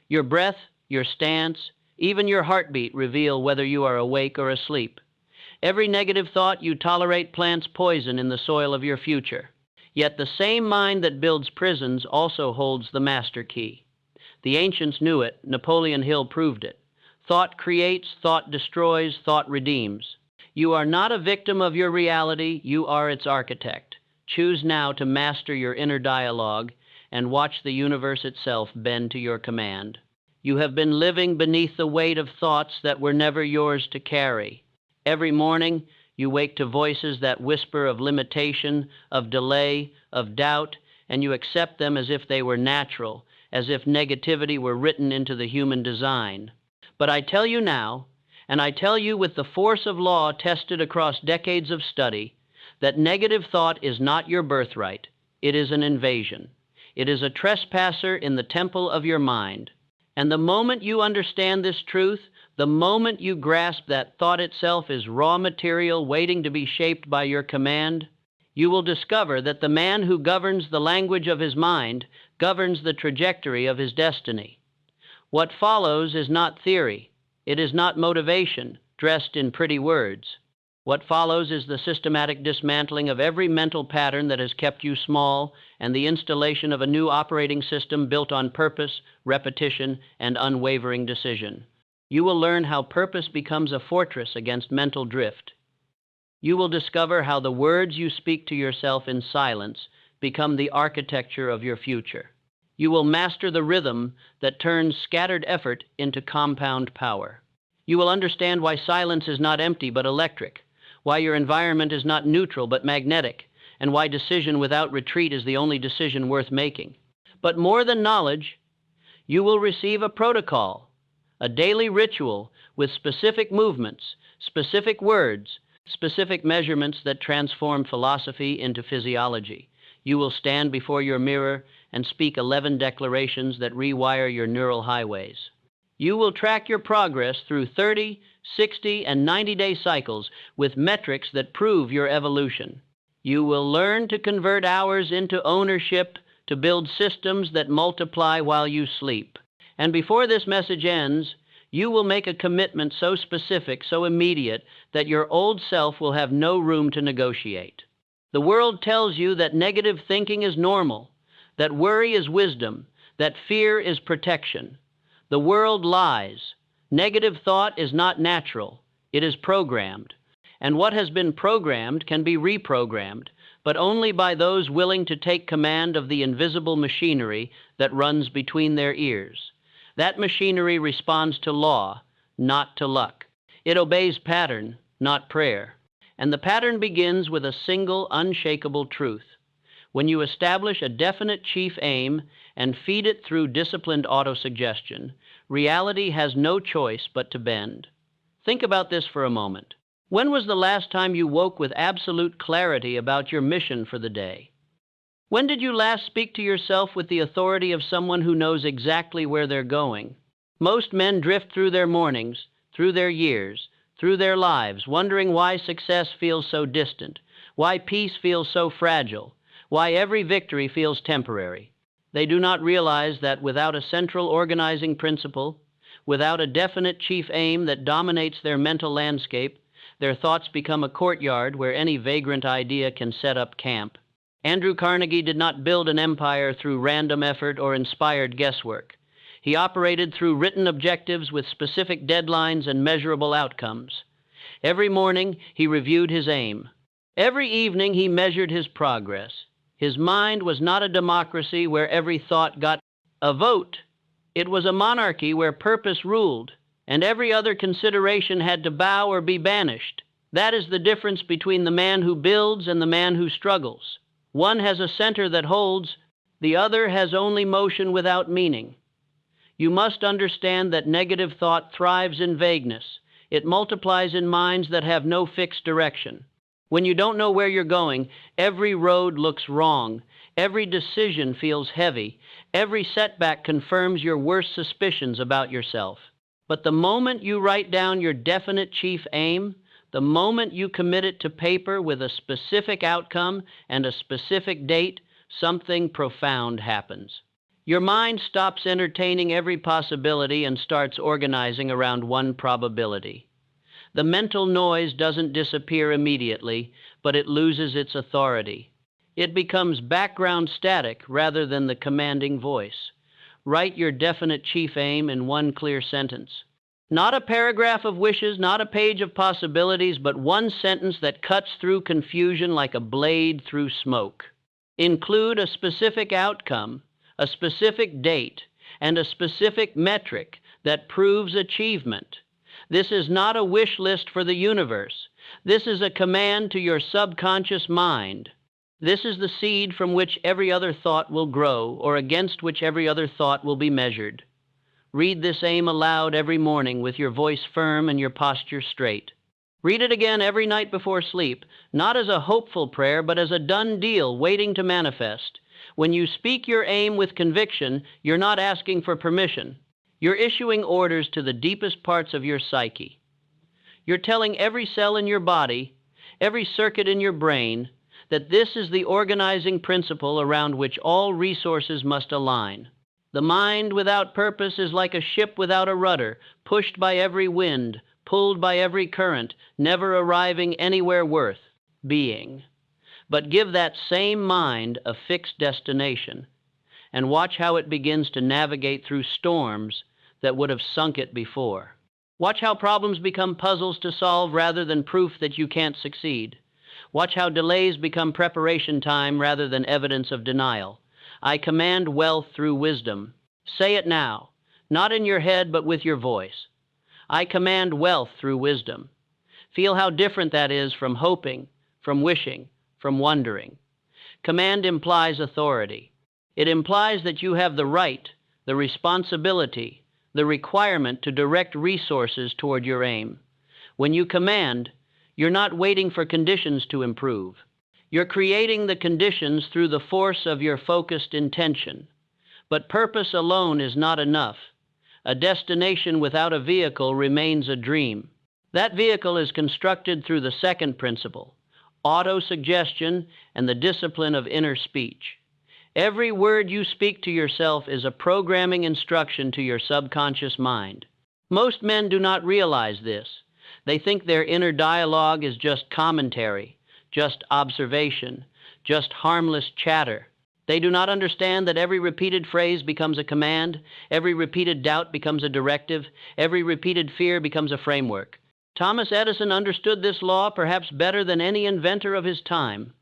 Your breath, your stance, even your heartbeat reveal whether you are awake or asleep. Every negative thought you tolerate plants poison in the soil of your future. Yet the same mind that builds prisons also holds the master key. The ancients knew it. Napoleon Hill proved it. Thought creates, thought destroys, thought redeems. You are not a victim of your reality, you are its architect. Choose now to master your inner dialogue and watch the universe itself bend to your command. You have been living beneath the weight of thoughts that were never yours to carry. Every morning, you wake to voices that whisper of limitation, of delay, of doubt, and you accept them as if they were natural, as if negativity were written into the human design. But I tell you now, and I tell you with the force of law tested across decades of study, that negative thought is not your birthright. It is an invasion. It is a trespasser in the temple of your mind. And the moment you understand this truth, the moment you grasp that thought itself is raw material waiting to be shaped by your command, you will discover that the man who governs the language of his mind governs the trajectory of his destiny. What follows is not theory. It is not motivation dressed in pretty words. What follows is the systematic dismantling of every mental pattern that has kept you small and the installation of a new operating system built on purpose, repetition, and unwavering decision. You will learn how purpose becomes a fortress against mental drift. You will discover how the words you speak to yourself in silence become the architecture of your future. You will master the rhythm that turns scattered effort into compound power. You will understand why silence is not empty but electric, why your environment is not neutral but magnetic, and why decision without retreat is the only decision worth making. But more than knowledge, you will receive a protocol, a daily ritual with specific movements, specific words, specific measurements that transform philosophy into physiology. You will stand before your mirror and speak 11 declarations that rewire your neural highways. You will track your progress through 30, 60, and 90-day cycles with metrics that prove your evolution. You will learn to convert hours into ownership, to build systems that multiply while you sleep. And before this message ends, you will make a commitment so specific, so immediate, that your old self will have no room to negotiate. The world tells you that negative thinking is normal, that worry is wisdom, that fear is protection. The world lies. Negative thought is not natural. It is programmed. And what has been programmed can be reprogrammed, but only by those willing to take command of the invisible machinery that runs between their ears. That machinery responds to law, not to luck. It obeys pattern, not prayer. And the pattern begins with a single, unshakable truth. When you establish a definite chief aim and feed it through disciplined autosuggestion, reality has no choice but to bend. Think about this for a moment. When was the last time you woke with absolute clarity about your mission for the day? When did you last speak to yourself with the authority of someone who knows exactly where they're going? Most men drift through their mornings, through their years, through their lives, wondering why success feels so distant, why peace feels so fragile, why every victory feels temporary. They do not realize that without a central organizing principle, without a definite chief aim that dominates their mental landscape, their thoughts become a courtyard where any vagrant idea can set up camp. Andrew Carnegie did not build an empire through random effort or inspired guesswork. He operated through written objectives with specific deadlines and measurable outcomes. Every morning, he reviewed his aim. Every evening, he measured his progress. His mind was not a democracy where every thought got a vote. It was a monarchy where purpose ruled, and every other consideration had to bow or be banished. That is the difference between the man who builds and the man who struggles. One has a center that holds, the other has only motion without meaning. You must understand that negative thought thrives in vagueness. It multiplies in minds that have no fixed direction. When you don't know where you're going, every road looks wrong, every decision feels heavy, every setback confirms your worst suspicions about yourself. But the moment you write down your definite chief aim, the moment you commit it to paper with a specific outcome and a specific date, something profound happens. Your mind stops entertaining every possibility and starts organizing around one probability. The mental noise doesn't disappear immediately, but it loses its authority. It becomes background static rather than the commanding voice. Write your definite chief aim in one clear sentence. Not a paragraph of wishes, not a page of possibilities, but one sentence that cuts through confusion like a blade through smoke. Include a specific outcome, a specific date, and a specific metric that proves achievement. This is not a wish list for the universe. This is a command to your subconscious mind. This is the seed from which every other thought will grow, or against which every other thought will be measured. Read this aim aloud every morning with your voice firm and your posture straight. Read it again every night before sleep, not as a hopeful prayer, but as a done deal waiting to manifest. When you speak your aim with conviction, you're not asking for permission. You're issuing orders to the deepest parts of your psyche. You're telling every cell in your body, every circuit in your brain, that this is the organizing principle around which all resources must align. The mind without purpose is like a ship without a rudder, pushed by every wind, pulled by every current, never arriving anywhere worth being. But give that same mind a fixed destination, and watch how it begins to navigate through storms that would have sunk it before. Watch how problems become puzzles to solve rather than proof that you can't succeed. Watch how delays become preparation time rather than evidence of denial. I command wealth through wisdom. Say it now, not in your head but with your voice. I command wealth through wisdom. Feel how different that is from hoping, from wishing, from wondering. Command implies authority. It implies that you have the right, the responsibility, the requirement to direct resources toward your aim. When you command, you're not waiting for conditions to improve. You're creating the conditions through the force of your focused intention. But purpose alone is not enough. A destination without a vehicle remains a dream. That vehicle is constructed through the second principle, auto-suggestion and the discipline of inner speech. Every word you speak to yourself is a programming instruction to your subconscious mind. Most men do not realize this. They think their inner dialogue is just commentary, just observation, just harmless chatter. They do not understand that every repeated phrase becomes a command, every repeated doubt becomes a directive, every repeated fear becomes a framework. Thomas Edison understood this law perhaps better than any inventor of his time.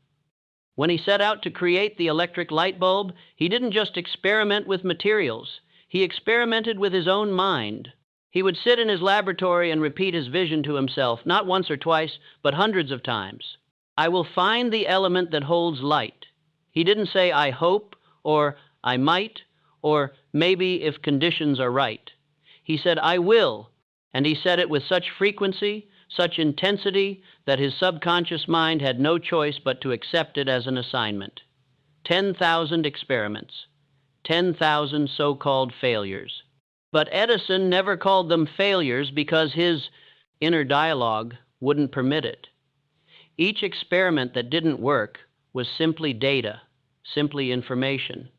When he set out to create the electric light bulb, he didn't just experiment with materials. He experimented with his own mind. He would sit in his laboratory and repeat his vision to himself, not once or twice, but hundreds of times. I will find the element that holds light. He didn't say, I hope, or I might, or maybe if conditions are right. He said, I will, and he said it with such frequency, such intensity, that his subconscious mind had no choice but to accept it as an assignment. 10,000 experiments, 10,000 so-called failures. But Edison never called them failures because his inner dialogue wouldn't permit it. Each experiment that didn't work was simply data, simply information,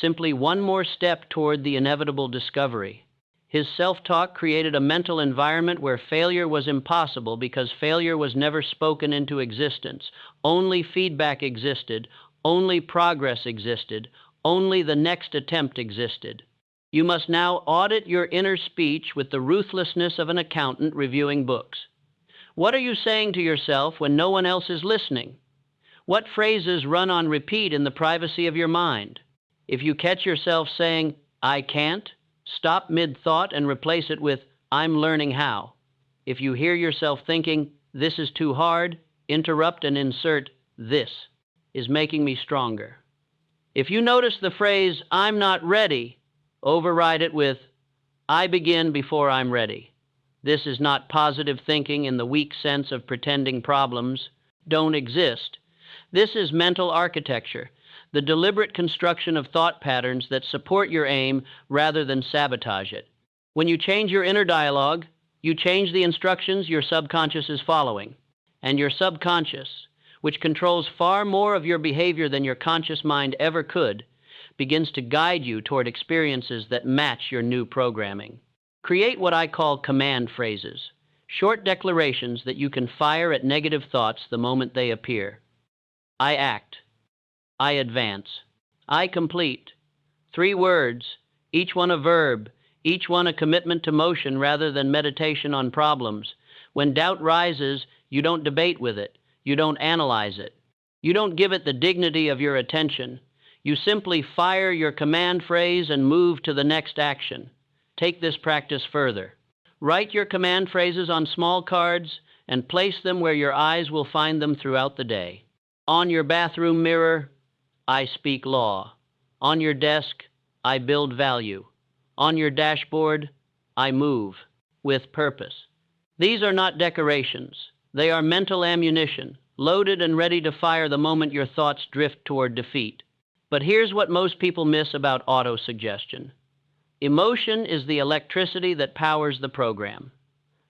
simply one more step toward the inevitable discovery. His self-talk created a mental environment where failure was impossible because failure was never spoken into existence. Only feedback existed, only progress existed, only the next attempt existed. You must now audit your inner speech with the ruthlessness of an accountant reviewing books. What are you saying to yourself when no one else is listening? What phrases run on repeat in the privacy of your mind? If you catch yourself saying, I can't, stop mid-thought and replace it with, I'm learning how. If you hear yourself thinking, this is too hard, interrupt and insert, this is making me stronger. If you notice the phrase, I'm not ready, override it with, I begin before I'm ready. This is not positive thinking in the weak sense of pretending problems don't exist. This is mental architecture, the deliberate construction of thought patterns that support your aim rather than sabotage it. When you change your inner dialogue, you change the instructions your subconscious is following. And your subconscious, which controls far more of your behavior than your conscious mind ever could, begins to guide you toward experiences that match your new programming. Create what I call command phrases, short declarations that you can fire at negative thoughts the moment they appear. I act. I advance. I complete. 3 words, each one a verb, each one a commitment to motion rather than meditation on problems. When doubt rises, you don't debate with it. You don't analyze it. You don't give it the dignity of your attention. You simply fire your command phrase and move to the next action. Take this practice further. Write your command phrases on small cards and place them where your eyes will find them throughout the day. On your bathroom mirror, I speak law. On your desk, I build value. On your dashboard, I move with purpose. These are not decorations. They are mental ammunition, loaded and ready to fire the moment your thoughts drift toward defeat. But here's what most people miss about autosuggestion. Emotion is the electricity that powers the program.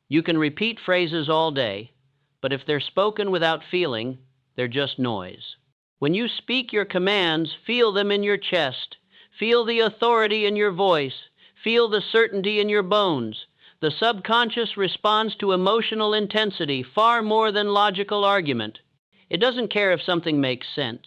You can repeat phrases all day, but if they're spoken without feeling, they're just noise. When you speak your commands, feel them in your chest. Feel the authority in your voice. Feel the certainty in your bones. The subconscious responds to emotional intensity far more than logical argument. It doesn't care if something makes sense.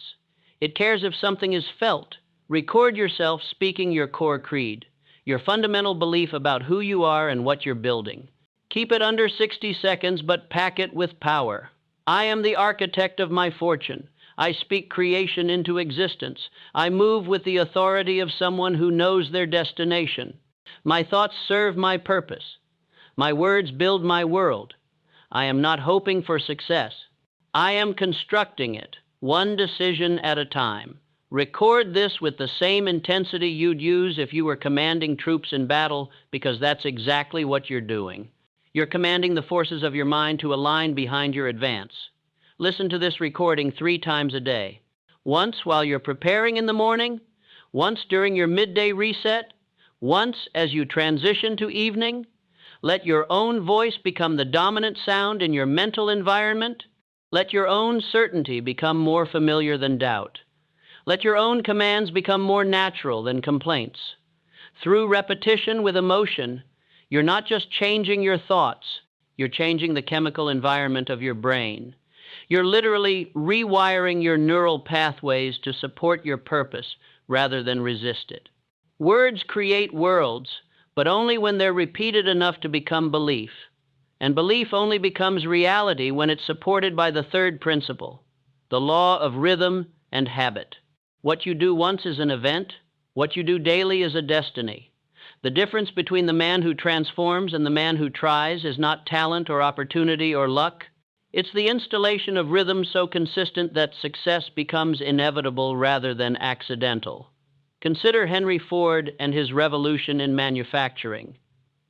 It cares if something is felt. Record yourself speaking your core creed, your fundamental belief about who you are and what you're building. Keep it under 60 seconds, but pack it with power. I am the architect of my fortune. I speak creation into existence. I move with the authority of someone who knows their destination. My thoughts serve my purpose. My words build my world. I am not hoping for success. I am constructing it, one decision at a time. Record this with the same intensity you'd use if you were commanding troops in battle, because that's exactly what you're doing. You're commanding the forces of your mind to align behind your advance. Listen to this recording 3 times a day. Once while you're preparing in the morning, once during your midday reset, once as you transition to evening. Let your own voice become the dominant sound in your mental environment. Let your own certainty become more familiar than doubt. Let your own commands become more natural than complaints. Through repetition with emotion, you're not just changing your thoughts, you're changing the chemical environment of your brain. You're literally rewiring your neural pathways to support your purpose rather than resist it. Words create worlds, but only when they're repeated enough to become belief. And belief only becomes reality when it's supported by the 3rd principle, the law of rhythm and habit. What you do once is an event. What you do daily is a destiny. The difference between the man who transforms and the man who tries is not talent or opportunity or luck. It's the installation of rhythm so consistent that success becomes inevitable rather than accidental. Consider Henry Ford and his revolution in manufacturing.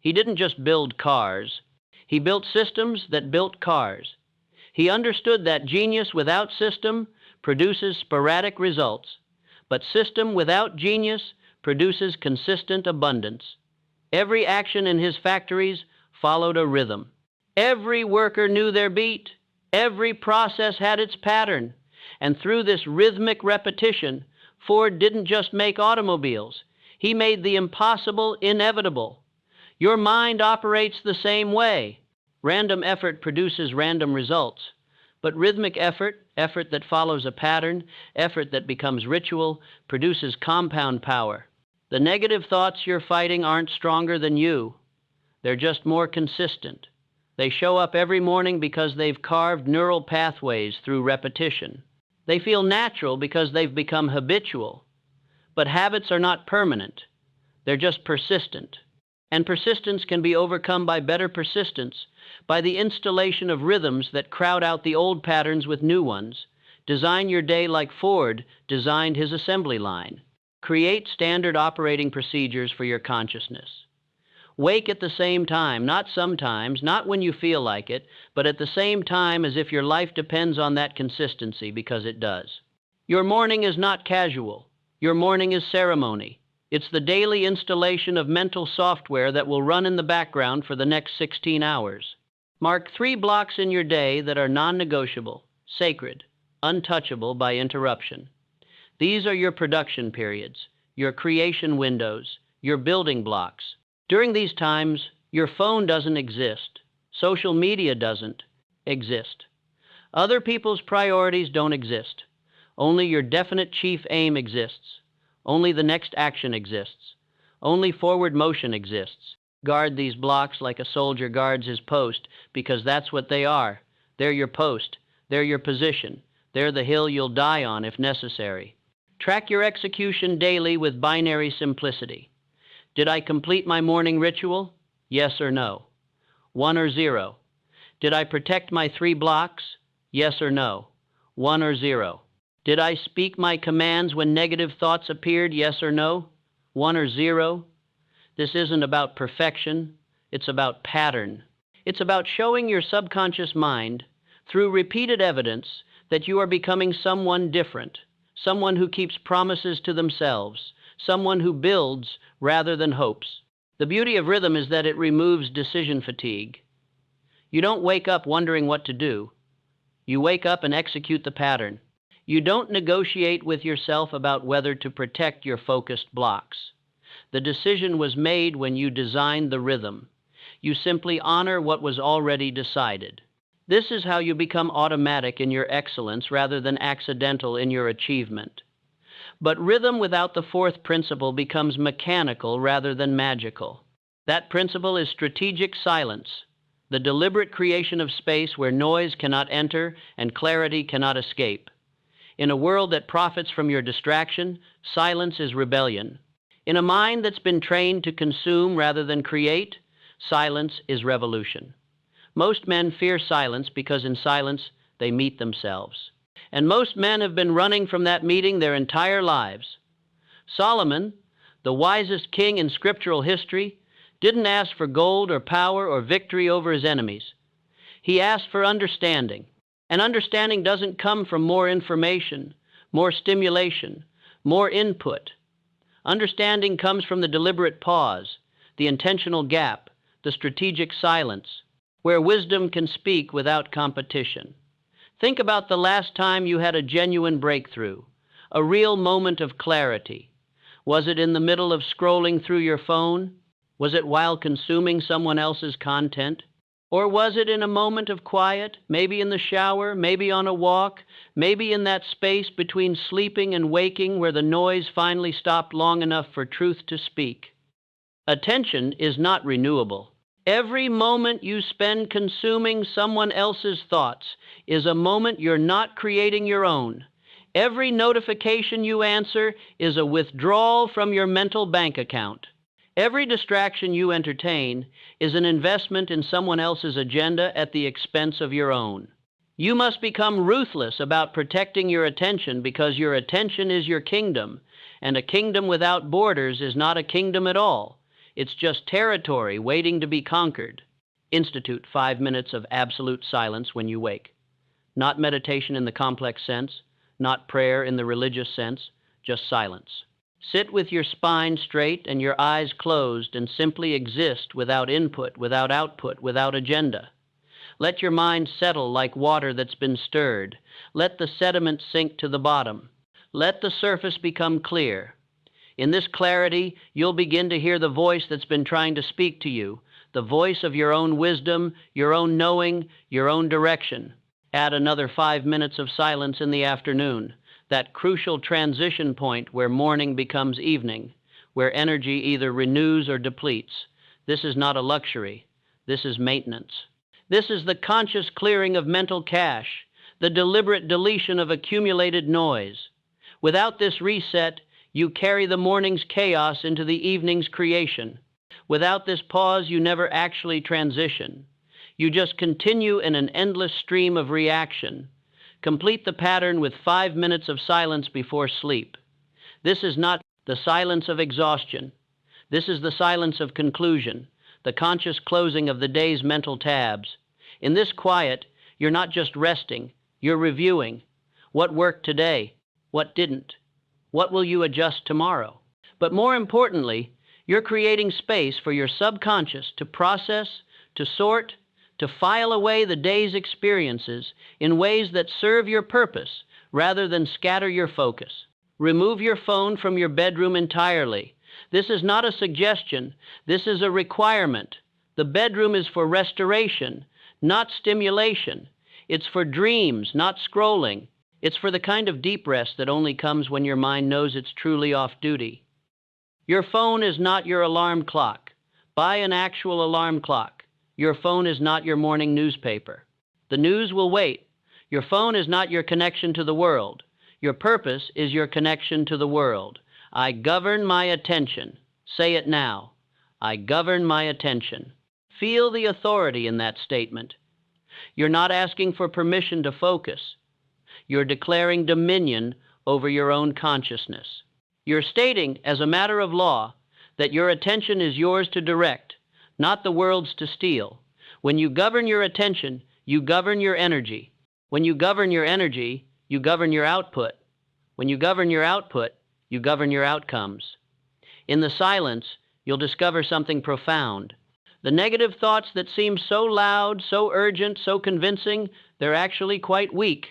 He didn't just build cars. He built systems that built cars. He understood that genius without system produces sporadic results, but system without genius produces consistent abundance. Every action in his factories followed a rhythm. Every worker knew their beat. Every process had its pattern. And through this rhythmic repetition, Ford didn't just make automobiles. He made the impossible inevitable. Your mind operates the same way. Random effort produces random results. But rhythmic effort, effort that follows a pattern, effort that becomes ritual, produces compound power. The negative thoughts you're fighting aren't stronger than you. They're just more consistent. They show up every morning because they've carved neural pathways through repetition. They feel natural because they've become habitual. But habits are not permanent. They're just persistent. And persistence can be overcome by better persistence, by the installation of rhythms that crowd out the old patterns with new ones. Design your day like Ford designed his assembly line. Create standard operating procedures for your consciousness. Wake at the same time, not sometimes, not when you feel like it, but at the same time as if your life depends on that consistency, because it does. Your morning is not casual. Your morning is ceremony. It's the daily installation of mental software that will run in the background for the next 16 hours. Mark 3 blocks in your day that are non-negotiable, sacred, untouchable by interruption. These are your production periods. your creation windows, your building blocks. During these times, your phone doesn't exist. Social media doesn't exist. Other people's priorities don't exist. Only your definite chief aim exists. Only the next action exists. Only forward motion exists. Guard these blocks like a soldier guards his post, because that's what they are. They're your post. They're your position. They're the hill you'll die on if necessary. Track your execution daily with binary simplicity. Did I complete my morning ritual? Yes or no? 1 or 0. Did I protect my 3 blocks? Yes or no? 1 or 0. Did I speak my commands when negative thoughts appeared? Yes or no? 1 or 0. This isn't about perfection. It's about pattern. It's about showing your subconscious mind, through repeated evidence, that you are becoming someone different, someone who keeps promises to themselves, someone who builds rather than hopes. The beauty of rhythm is that it removes decision fatigue. You don't wake up wondering what to do. You wake up and execute the pattern. You don't negotiate with yourself about whether to protect your focused blocks. The decision was made when you designed the rhythm. You simply honor what was already decided. This is how you become automatic in your excellence rather than accidental in your achievement. But rhythm without the 4th principle becomes mechanical rather than magical. That principle is strategic silence, the deliberate creation of space where noise cannot enter and clarity cannot escape. In a world that profits from your distraction, silence is rebellion. In a mind that's been trained to consume rather than create, silence is revolution. Most men fear silence because in silence they meet themselves. And most men have been running from that meeting their entire lives. Solomon, the wisest king in scriptural history, didn't ask for gold or power or victory over his enemies. He asked for understanding. And understanding doesn't come from more information, more stimulation, more input. Understanding comes from the deliberate pause, the intentional gap, the strategic silence, where wisdom can speak without competition. Think about the last time you had a genuine breakthrough, a real moment of clarity. Was it in the middle of scrolling through your phone? Was it while consuming someone else's content? Or was it in a moment of quiet, maybe in the shower, maybe on a walk, maybe in that space between sleeping and waking where the noise finally stopped long enough for truth to speak? Attention is not renewable. Every moment you spend consuming someone else's thoughts is a moment you're not creating your own. Every notification you answer is a withdrawal from your mental bank account. Every distraction you entertain is an investment in someone else's agenda at the expense of your own. You must become ruthless about protecting your attention because your attention is your kingdom, and a kingdom without borders is not a kingdom at all. It's just territory waiting to be conquered. Institute 5 minutes of absolute silence when you wake. Not meditation in the complex sense, not prayer in the religious sense, just silence. Sit with your spine straight and your eyes closed and simply exist without input, without output, without agenda. Let your mind settle like water that's been stirred. Let the sediment sink to the bottom. Let the surface become clear. In this clarity, you'll begin to hear the voice that's been trying to speak to you, the voice of your own wisdom, your own knowing, your own direction. Add another 5 minutes of silence in the afternoon, that crucial transition point where morning becomes evening, where energy either renews or depletes. This is not a luxury. This is maintenance. This is the conscious clearing of mental cache, the deliberate deletion of accumulated noise. Without this reset, you carry the morning's chaos into the evening's creation. Without this pause, you never actually transition. You just continue in an endless stream of reaction. Complete the pattern with 5 minutes of silence before sleep. This is not the silence of exhaustion. This is the silence of conclusion, the conscious closing of the day's mental tabs. In this quiet, you're not just resting, you're reviewing. What worked today? What didn't? What will you adjust tomorrow? But more importantly, you're creating space for your subconscious to process, to sort, to file away the day's experiences in ways that serve your purpose rather than scatter your focus. Remove your phone from your bedroom entirely. This is not a suggestion. This is a requirement. The bedroom is for restoration, not stimulation. It's for dreams, not scrolling. It's for the kind of deep rest that only comes when your mind knows it's truly off duty. Your phone is not your alarm clock. Buy an actual alarm clock. Your phone is not your morning newspaper. The news will wait. Your phone is not your connection to the world. Your purpose is your connection to the world. I govern my attention. Say it now. I govern my attention. Feel the authority in that statement. You're not asking for permission to focus. You're declaring dominion over your own consciousness. You're stating, as a matter of law, that your attention is yours to direct, not the world's to steal. When you govern your attention, you govern your energy. When you govern your energy, you govern your output. When you govern your output, you govern your outcomes. In the silence, you'll discover something profound. The negative thoughts that seem so loud, so urgent, so convincing, they're actually quite weak.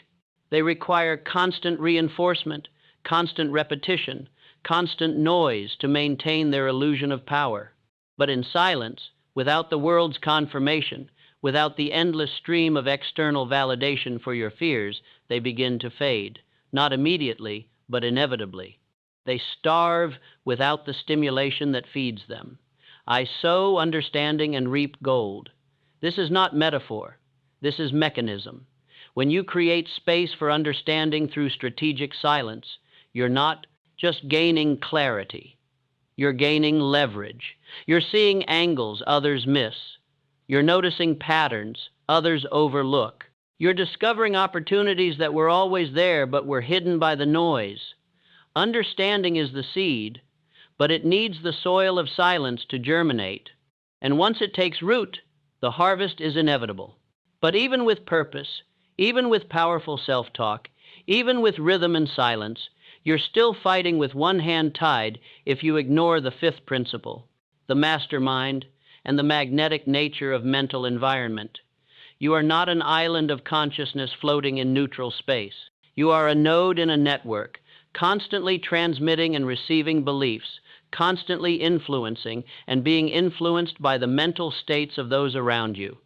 They require constant reinforcement, constant repetition, constant noise to maintain their illusion of power. But in silence, without the world's confirmation, without the endless stream of external validation for your fears, they begin to fade, not immediately, but inevitably. They starve without the stimulation that feeds them. I sow understanding and reap gold. This is not metaphor. This is mechanism. When you create space for understanding through strategic silence, you're not just gaining clarity. You're gaining leverage. You're seeing angles others miss. You're noticing patterns others overlook. You're discovering opportunities that were always there but were hidden by the noise. Understanding is the seed, but it needs the soil of silence to germinate. And once it takes root, the harvest is inevitable. But even with purpose, even with powerful self-talk, even with rhythm and silence, you're still fighting with one hand tied if you ignore the fifth principle, the mastermind and the magnetic nature of mental environment. You are not an island of consciousness floating in neutral space. You are a node in a network, constantly transmitting and receiving beliefs, constantly influencing and being influenced by the mental states of those around you.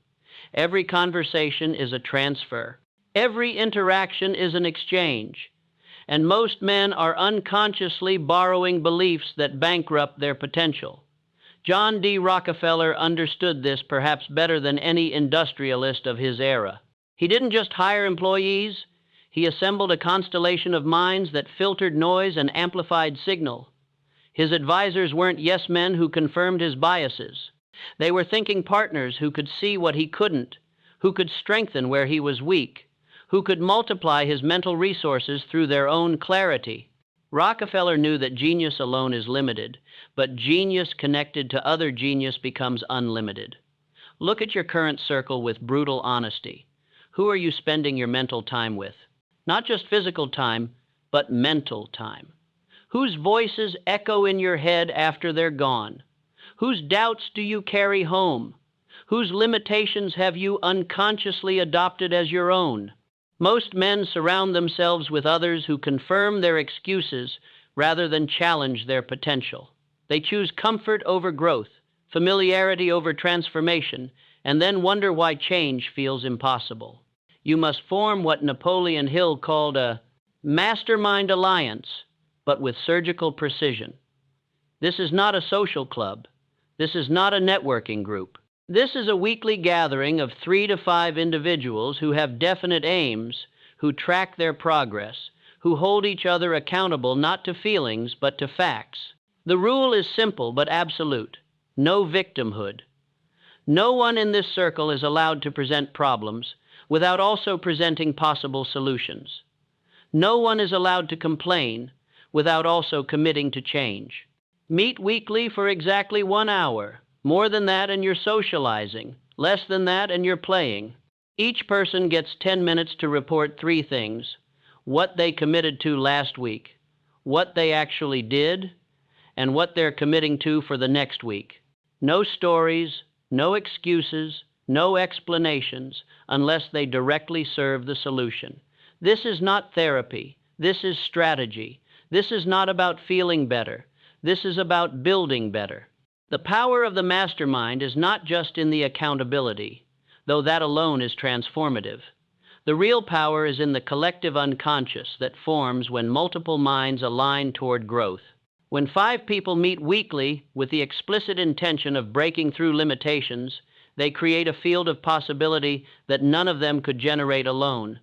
Every conversation is a transfer. Every interaction is an exchange. And most men are unconsciously borrowing beliefs that bankrupt their potential. John D. Rockefeller understood this perhaps better than any industrialist of his era. He didn't just hire employees. He assembled a constellation of minds that filtered noise and amplified signal. His advisors weren't yes men who confirmed his biases. They were thinking partners who could see what he couldn't, who could strengthen where he was weak, who could multiply his mental resources through their own clarity. Rockefeller knew that genius alone is limited, but genius connected to other genius becomes unlimited. Look at your current circle with brutal honesty. Who are you spending your mental time with? Not just physical time, but mental time. Whose voices echo in your head after they're gone? Whose doubts do you carry home? Whose limitations have you unconsciously adopted as your own? Most men surround themselves with others who confirm their excuses rather than challenge their potential. They choose comfort over growth, familiarity over transformation, and then wonder why change feels impossible. You must form what Napoleon Hill called a mastermind alliance, but with surgical precision. This is not a social club. This is not a networking group. This is a weekly gathering of 3 to 5 individuals who have definite aims, who track their progress, who hold each other accountable not to feelings but to facts. The rule is simple but absolute. No victimhood. No one in this circle is allowed to present problems without also presenting possible solutions. No one is allowed to complain without also committing to change. Meet weekly for exactly 1 hour. More than that and you're socializing. Less than that and you're playing. Each person gets 10 minutes to report 3 things: what they committed to last week, what they actually did, and what they're committing to for the next week. No stories, no excuses, no explanations, unless they directly serve the solution. This is not therapy. This is strategy. This is not about feeling better. This is about building better. The power of the mastermind is not just in the accountability, though that alone is transformative. The real power is in the collective unconscious that forms when multiple minds align toward growth. When 5 people meet weekly with the explicit intention of breaking through limitations, they create a field of possibility that none of them could generate alone.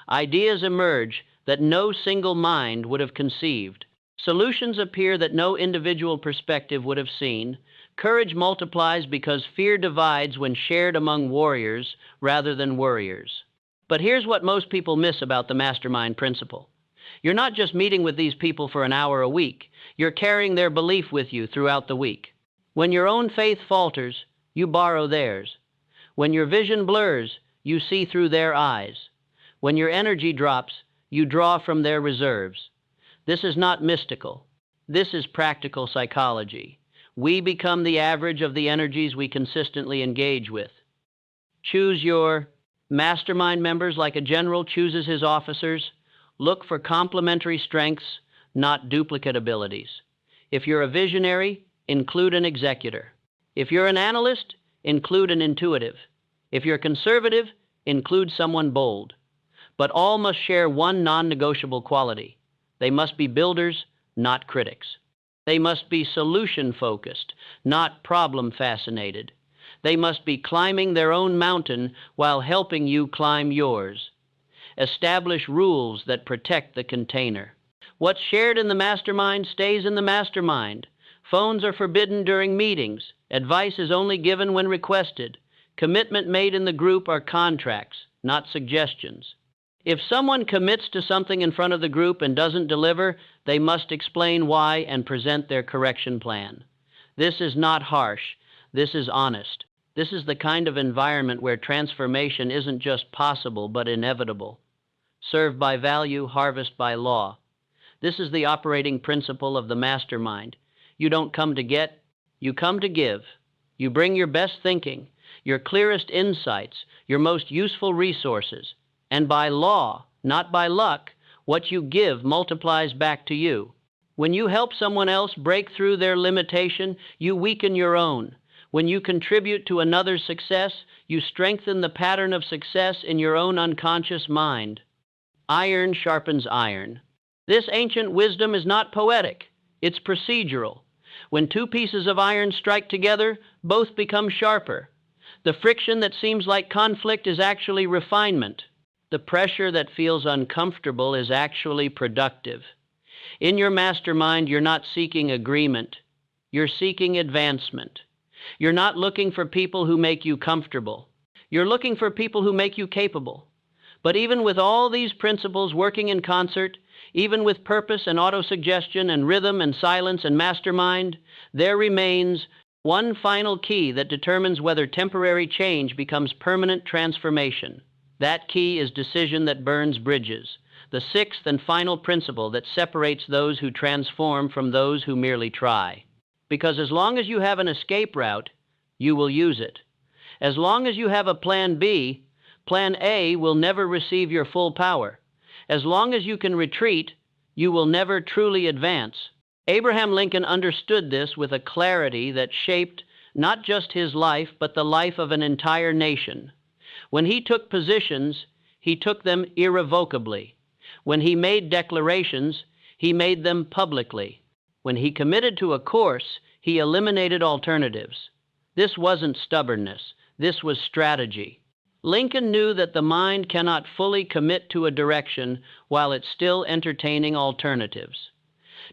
Ideas emerge that no single mind would have conceived. Solutions appear that no individual perspective would have seen. Courage multiplies because fear divides when shared among warriors rather than worriers. But here's what most people miss about the mastermind principle. You're not just meeting with these people for an hour a week. You're carrying their belief with you throughout the week. When your own faith falters, you borrow theirs. When your vision blurs, you see through their eyes. When your energy drops, you draw from their reserves. This is not mystical. This is practical psychology. We become the average of the energies we consistently engage with. Choose your mastermind members like a general chooses his officers. Look for complementary strengths, not duplicate abilities. If you're a visionary, include an executor. If you're an analyst, include an intuitive. If you're conservative, include someone bold. But all must share one non-negotiable quality. They must be builders, not critics. They must be solution-focused, not problem-fascinated. They must be climbing their own mountain while helping you climb yours. Establish rules that protect the container. What's shared in the mastermind stays in the mastermind. Phones are forbidden during meetings. Advice is only given when requested. Commitment made in the group are contracts, not suggestions. If someone commits to something in front of the group and doesn't deliver, they must explain why and present their correction plan. This is not harsh. This is honest. This is the kind of environment where transformation isn't just possible but inevitable. Serve by value, harvest by law. This is the operating principle of the mastermind. You don't come to get, you come to give. You bring your best thinking, your clearest insights, your most useful resources. And by law, not by luck, what you give multiplies back to you. When you help someone else break through their limitation, you weaken your own. When you contribute to another's success, you strengthen the pattern of success in your own unconscious mind. Iron sharpens iron. This ancient wisdom is not poetic, it's procedural. When 2 pieces of iron strike together, both become sharper. The friction that seems like conflict is actually refinement. The pressure that feels uncomfortable is actually productive. In your mastermind, you're not seeking agreement. You're seeking advancement. You're not looking for people who make you comfortable. You're looking for people who make you capable. But even with all these principles working in concert, even with purpose and autosuggestion and rhythm and silence and mastermind, there remains one final key that determines whether temporary change becomes permanent transformation. That key is decision that burns bridges, the 6th and final principle that separates those who transform from those who merely try. Because as long as you have an escape route, you will use it. As long as you have a plan B, Plan A will never receive your full power. As long as you can retreat, you will never truly advance. Abraham Lincoln understood this with a clarity that shaped not just his life, but the life of an entire nation. When he took positions, he took them irrevocably. When he made declarations, he made them publicly. When he committed to a course, he eliminated alternatives. This wasn't stubbornness. This was strategy. Lincoln knew that the mind cannot fully commit to a direction while it's still entertaining alternatives.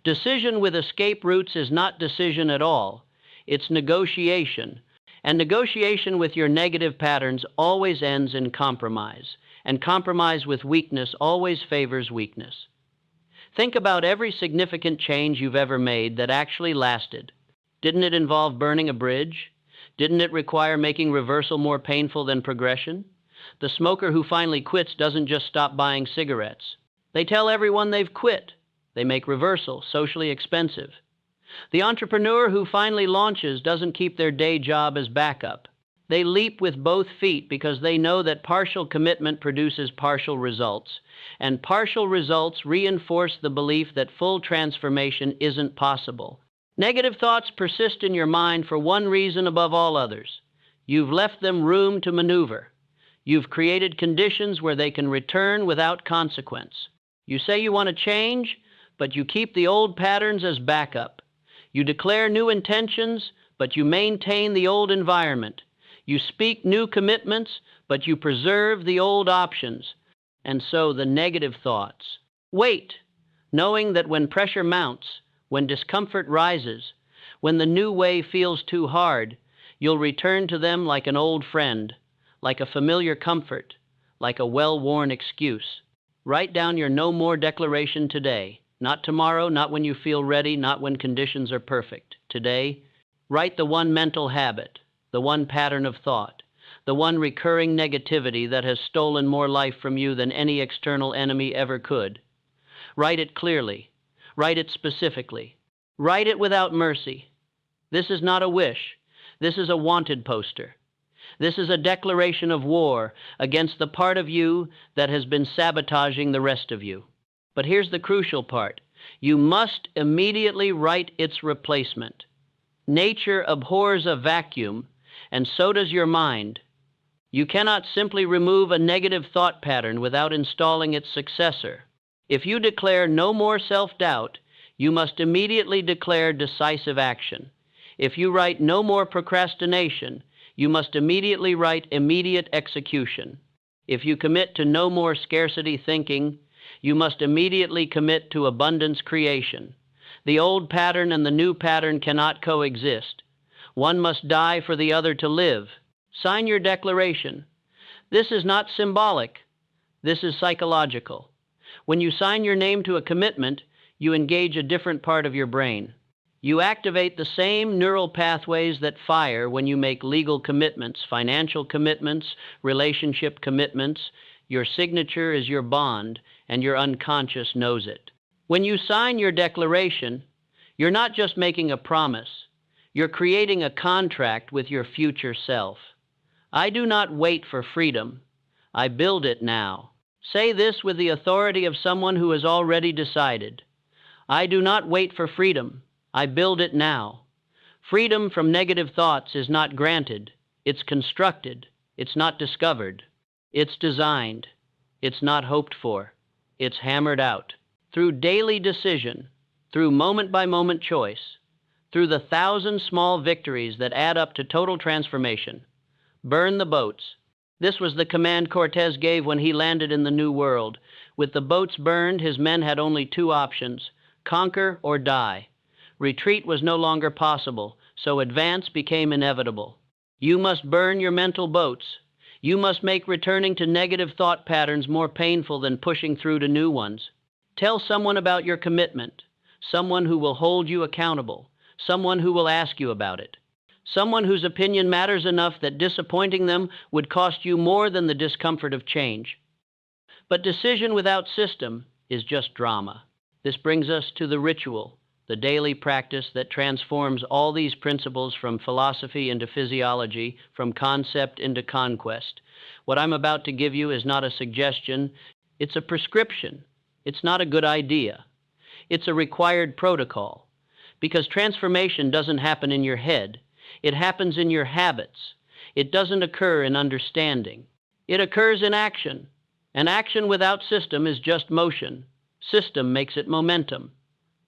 Decision with escape routes is not decision at all. It's negotiation. And negotiation with your negative patterns always ends in compromise. And compromise with weakness always favors weakness. Think about every significant change you've ever made that actually lasted. Didn't it involve burning a bridge? Didn't it require making reversal more painful than progression? The smoker who finally quits doesn't just stop buying cigarettes. They tell everyone they've quit. They make reversal socially expensive. The entrepreneur who finally launches doesn't keep their day job as backup. They leap with both feet because they know that partial commitment produces partial results, and partial results reinforce the belief that full transformation isn't possible. Negative thoughts persist in your mind for one reason above all others. You've left them room to maneuver. You've created conditions where they can return without consequence. You say you want to change, but you keep the old patterns as backup. You declare new intentions, but you maintain the old environment. You speak new commitments, but you preserve the old options. And so the negative thoughts. Wait, knowing that when pressure mounts, when discomfort rises, when the new way feels too hard, you'll return to them like an old friend, like a familiar comfort, like a well-worn excuse. Write down your no more declaration today. Not tomorrow, not when you feel ready, not when conditions are perfect. Today, write the one mental habit, the one pattern of thought, the one recurring negativity that has stolen more life from you than any external enemy ever could. Write it clearly. Write it specifically. Write it without mercy. This is not a wish. This is a wanted poster. This is a declaration of war against the part of you that has been sabotaging the rest of you. But here's the crucial part. You must immediately write its replacement. Nature abhors a vacuum, and so does your mind. You cannot simply remove a negative thought pattern without installing its successor. If you declare no more self-doubt, you must immediately declare decisive action. If you write no more procrastination, you must immediately write immediate execution. If you commit to no more scarcity thinking, you must immediately commit to abundance creation. The old pattern and the new pattern cannot coexist. One must die for the other to live. Sign your declaration. This is not symbolic. This is psychological. When you sign your name to a commitment, you engage a different part of your brain. You activate the same neural pathways that fire when you make legal commitments, financial commitments, relationship commitments. Your signature is your bond, and your unconscious knows it. When you sign your declaration, you're not just making a promise. You're creating a contract with your future self. I do not wait for freedom. I build it now. Say this with the authority of someone who has already decided. I do not wait for freedom. I build it now. Freedom from negative thoughts is not granted. It's constructed. It's not discovered. It's designed. It's not hoped for. It's hammered out. Through daily decision, through moment-by-moment choice, through the 1,000 small victories that add up to total transformation. Burn the boats. This was the command Cortez gave when he landed in the New World. With the boats burned, his men had only two options: conquer or die. Retreat was no longer possible, so advance became inevitable. You must burn your mental boats. You must make returning to negative thought patterns more painful than pushing through to new ones. Tell someone about your commitment, someone who will hold you accountable, someone who will ask you about it. Someone whose opinion matters enough that disappointing them would cost you more than the discomfort of change. But decision without system is just drama. This brings us to the ritual, the daily practice that transforms all these principles from philosophy into physiology, from concept into conquest. What I'm about to give you is not a suggestion, it's a prescription. It's not a good idea. It's a required protocol. Because transformation doesn't happen in your head. It happens in your habits. It doesn't occur in understanding. It occurs in action. And action without system is just motion. System makes it momentum.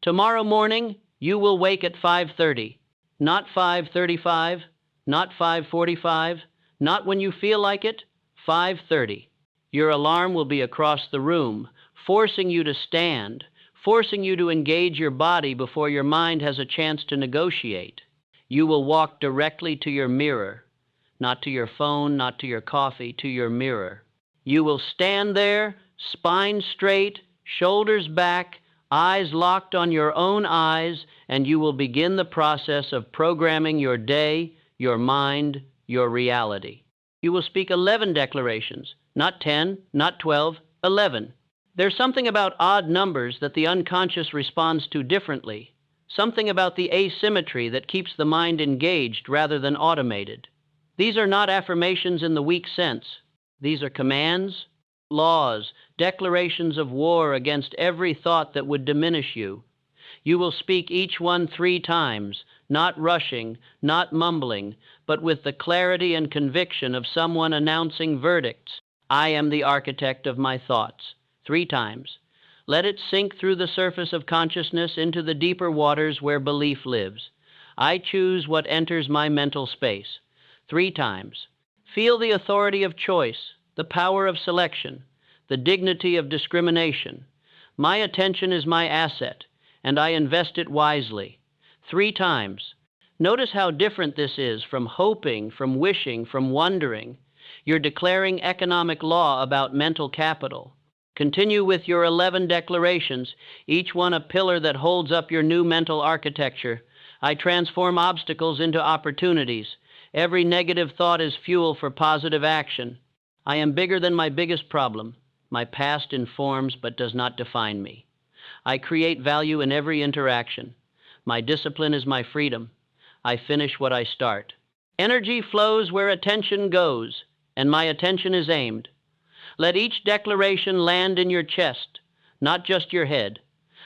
Tomorrow morning, you will wake at 5:30. Not 5:35, not 5:45, not when you feel like it, 5:30. Your alarm will be across the room, forcing you to stand, forcing you to engage your body before your mind has a chance to negotiate. You will walk directly to your mirror, not to your phone, not to your coffee, to your mirror. You will stand there, spine straight, shoulders back, eyes locked on your own eyes, and you will begin the process of programming your day, your mind, your reality. You will speak 11 declarations, not 10, not 12, 11. There's something about odd numbers that the unconscious responds to differently. Something about the asymmetry that keeps the mind engaged rather than automated. These are not affirmations in the weak sense. These are commands, laws, declarations of war against every thought that would diminish you. You will speak each one 3 times, not rushing, not mumbling, but with the clarity and conviction of someone announcing verdicts. I am the architect of my thoughts. 3 times. Let it sink through the surface of consciousness into the deeper waters where belief lives. I choose what enters my mental space. 3 times. Feel the authority of choice, the power of selection, the dignity of discrimination. My attention is my asset, and I invest it wisely. 3 times. Notice how different this is from hoping, from wishing, from wondering. You're declaring economic law about mental capital. Continue with your 11 declarations, each one a pillar that holds up your new mental architecture. I transform obstacles into opportunities. Every negative thought is fuel for positive action. I am bigger than my biggest problem. My past informs but does not define me. I create value in every interaction. My discipline is my freedom. I finish what I start. Energy flows where attention goes, and my attention is aimed. Let each declaration land in your chest, not just your head.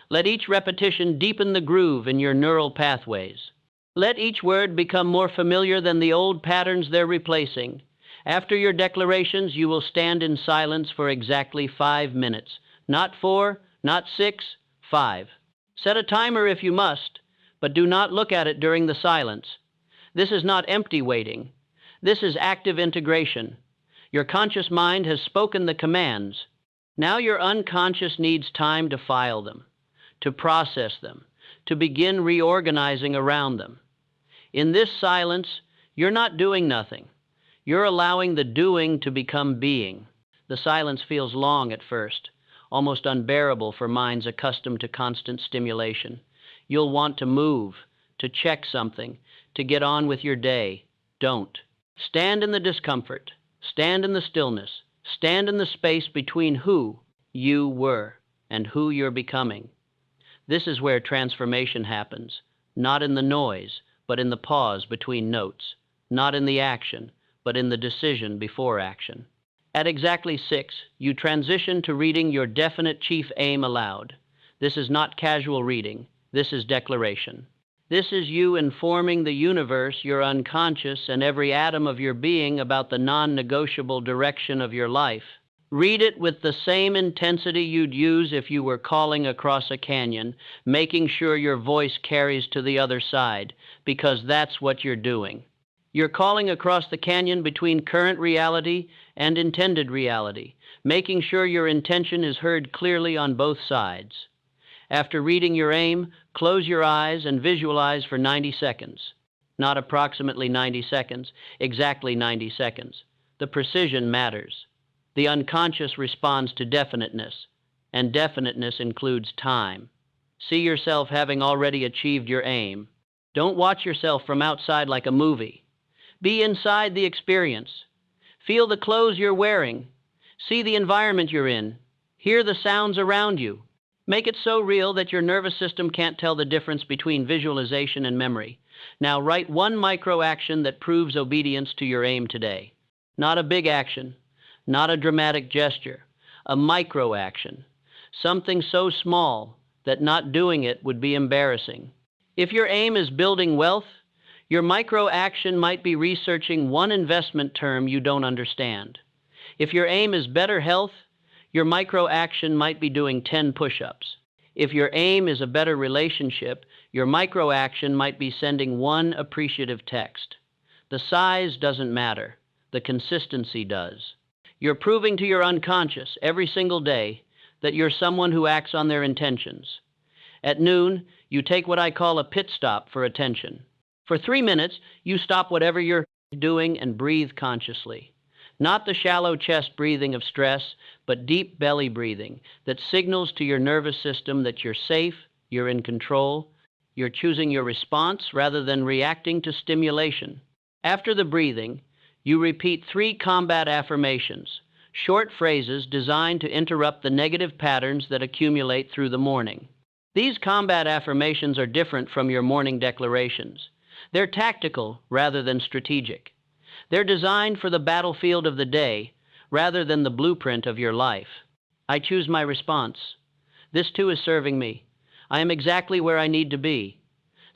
Let each repetition deepen the groove in your neural pathways. Let each word become more familiar than the old patterns they're replacing. After your declarations, you will stand in silence for exactly 5 minutes. Not 4, not 6, 5. Set a timer if you must, but do not look at it during the silence. This is not empty waiting. This is active integration. Your conscious mind has spoken the commands. Now your unconscious needs time to file them, to process them, to begin reorganizing around them. In this silence, you're not doing nothing. You're allowing the doing to become being. The silence feels long at first, almost unbearable for minds accustomed to constant stimulation. You'll want to move, to check something, to get on with your day. Don't. Stand in the discomfort. Stand in the stillness. Stand in the space between who you were and who you're becoming. This is where transformation happens, not in the noise, but in the pause between notes, not in the action, but in the decision before action. At exactly 6, you transition to reading your definite chief aim aloud. This is not casual reading. This is declaration. This is you informing the universe, your unconscious, and every atom of your being about the non-negotiable direction of your life. Read it with the same intensity you'd use if you were calling across a canyon, making sure your voice carries to the other side, because that's what you're doing. You're calling across the canyon between current reality and intended reality, making sure your intention is heard clearly on both sides. After reading your aim, close your eyes and visualize for 90 seconds. Not approximately 90 seconds, exactly 90 seconds. The precision matters. The unconscious responds to definiteness, and definiteness includes time. See yourself having already achieved your aim. Don't watch yourself from outside like a movie. Be inside the experience. Feel the clothes you're wearing. See the environment you're in. Hear the sounds around you. Make it so real that your nervous system can't tell the difference between visualization and memory. Now write one micro action that proves obedience to your aim today. Not a big action, not a dramatic gesture, a micro action. Something so small that not doing it would be embarrassing. If your aim is building wealth, your micro action might be researching one investment term you don't understand. If your aim is better health, your micro action might be doing 10 push-ups. If your aim is a better relationship, your micro action might be sending one appreciative text. The size doesn't matter. The consistency does. You're proving to your unconscious every single day that you're someone who acts on their intentions. At noon, you take what I call a pit stop for attention. For 3 minutes, you stop whatever you're doing and breathe consciously. Not the shallow chest breathing of stress, but deep belly breathing that signals to your nervous system that you're safe, you're in control, you're choosing your response rather than reacting to stimulation. After the breathing, you repeat 3 combat affirmations, short phrases designed to interrupt the negative patterns that accumulate through the morning. These combat affirmations are different from your morning declarations. They're tactical rather than strategic. They're designed for the battlefield of the day rather than the blueprint of your life. I choose my response. This too is serving me. I am exactly where I need to be.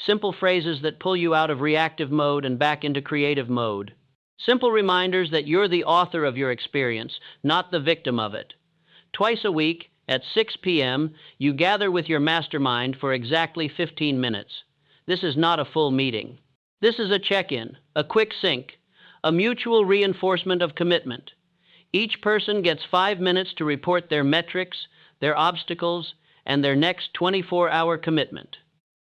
Simple phrases that pull you out of reactive mode and back into creative mode. Simple reminders that you're the author of your experience, not the victim of it. Twice a week, at 6 p.m., you gather with your mastermind for exactly 15 minutes. This is not a full meeting. This is a check-in, a quick sync, a mutual reinforcement of commitment. Each person gets 5 minutes to report their metrics, their obstacles, and their next 24-hour commitment.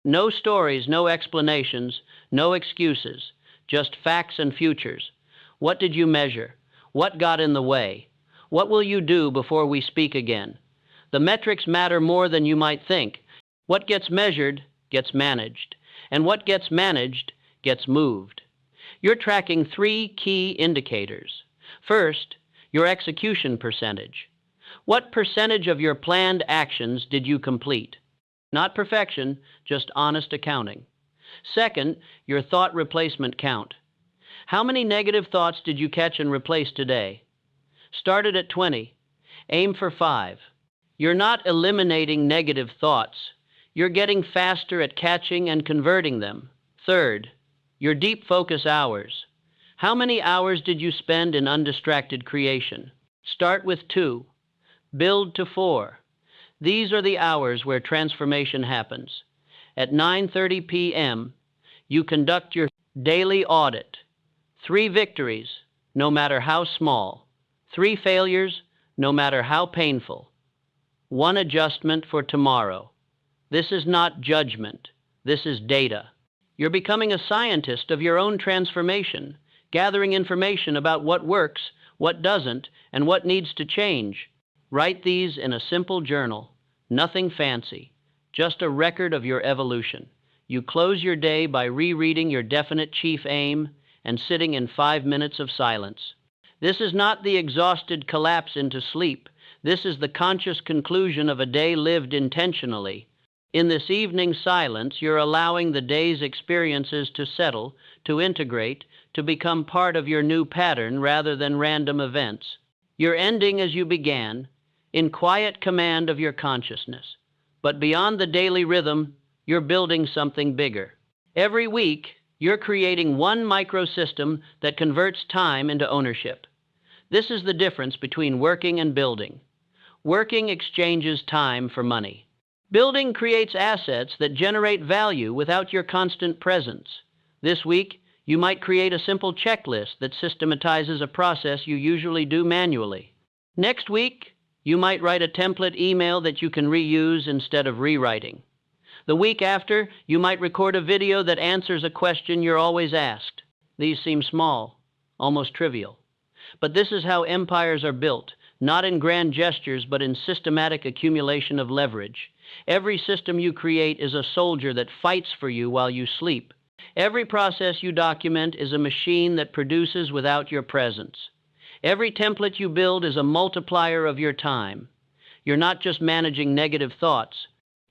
No stories, no explanations, no excuses, just facts and futures. What did you measure? What got in the way? What will you do before we speak again? The metrics matter more than you might think. What gets measured gets managed, and what gets managed gets moved. You're tracking 3 key indicators. First, your execution percentage. What percentage of your planned actions did you complete? Not perfection, just honest accounting. Second, your thought replacement count. How many negative thoughts did you catch and replace today? Started at 20. Aim for 5. You're not eliminating negative thoughts. You're getting faster at catching and converting them. Third, your deep focus hours. How many hours did you spend in undistracted creation? Start with 2. Build to 4. These are the hours where transformation happens. At 9:30 p.m., you conduct your daily audit. 3 victories, no matter how small. 3 failures, no matter how painful. 1 adjustment for tomorrow. This is not judgment. This is data. You're becoming a scientist of your own transformation, gathering information about what works, what doesn't, and what needs to change. Write these in a simple journal. Nothing fancy, just a record of your evolution. You close your day by rereading your definite chief aim and sitting in 5 minutes of silence. This is not the exhausted collapse into sleep. This is the conscious conclusion of a day lived intentionally. In this evening silence, you're allowing the day's experiences to settle, to integrate, to become part of your new pattern rather than random events. You're ending as you began, in quiet command of your consciousness. But beyond the daily rhythm, you're building something bigger. Every week, you're creating one microsystem that converts time into ownership. This is the difference between working and building. Working exchanges time for money. Building creates assets that generate value without your constant presence. This week, you might create a simple checklist that systematizes a process you usually do manually. Next week, you might write a template email that you can reuse instead of rewriting. The week after, you might record a video that answers a question you're always asked. These seem small, almost trivial. But this is how empires are built, not in grand gestures, but in systematic accumulation of leverage. Every system you create is a soldier that fights for you while you sleep. Every process you document is a machine that produces without your presence. Every template you build is a multiplier of your time. You're not just managing negative thoughts.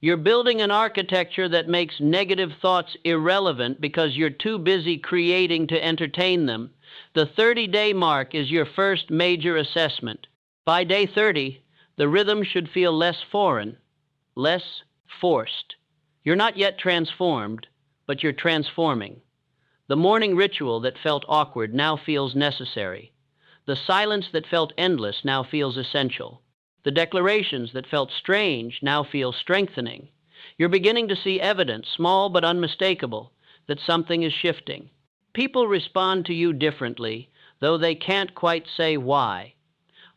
You're building an architecture that makes negative thoughts irrelevant because you're too busy creating to entertain them. The 30-day mark is your first major assessment. By day 30, the rhythm should feel less foreign, less forced. You're not yet transformed, but you're transforming. The morning ritual that felt awkward now feels necessary. The silence that felt endless now feels essential. The declarations that felt strange now feel strengthening. You're beginning to see evidence, small but unmistakable, that something is shifting. People respond to you differently, though they can't quite say why.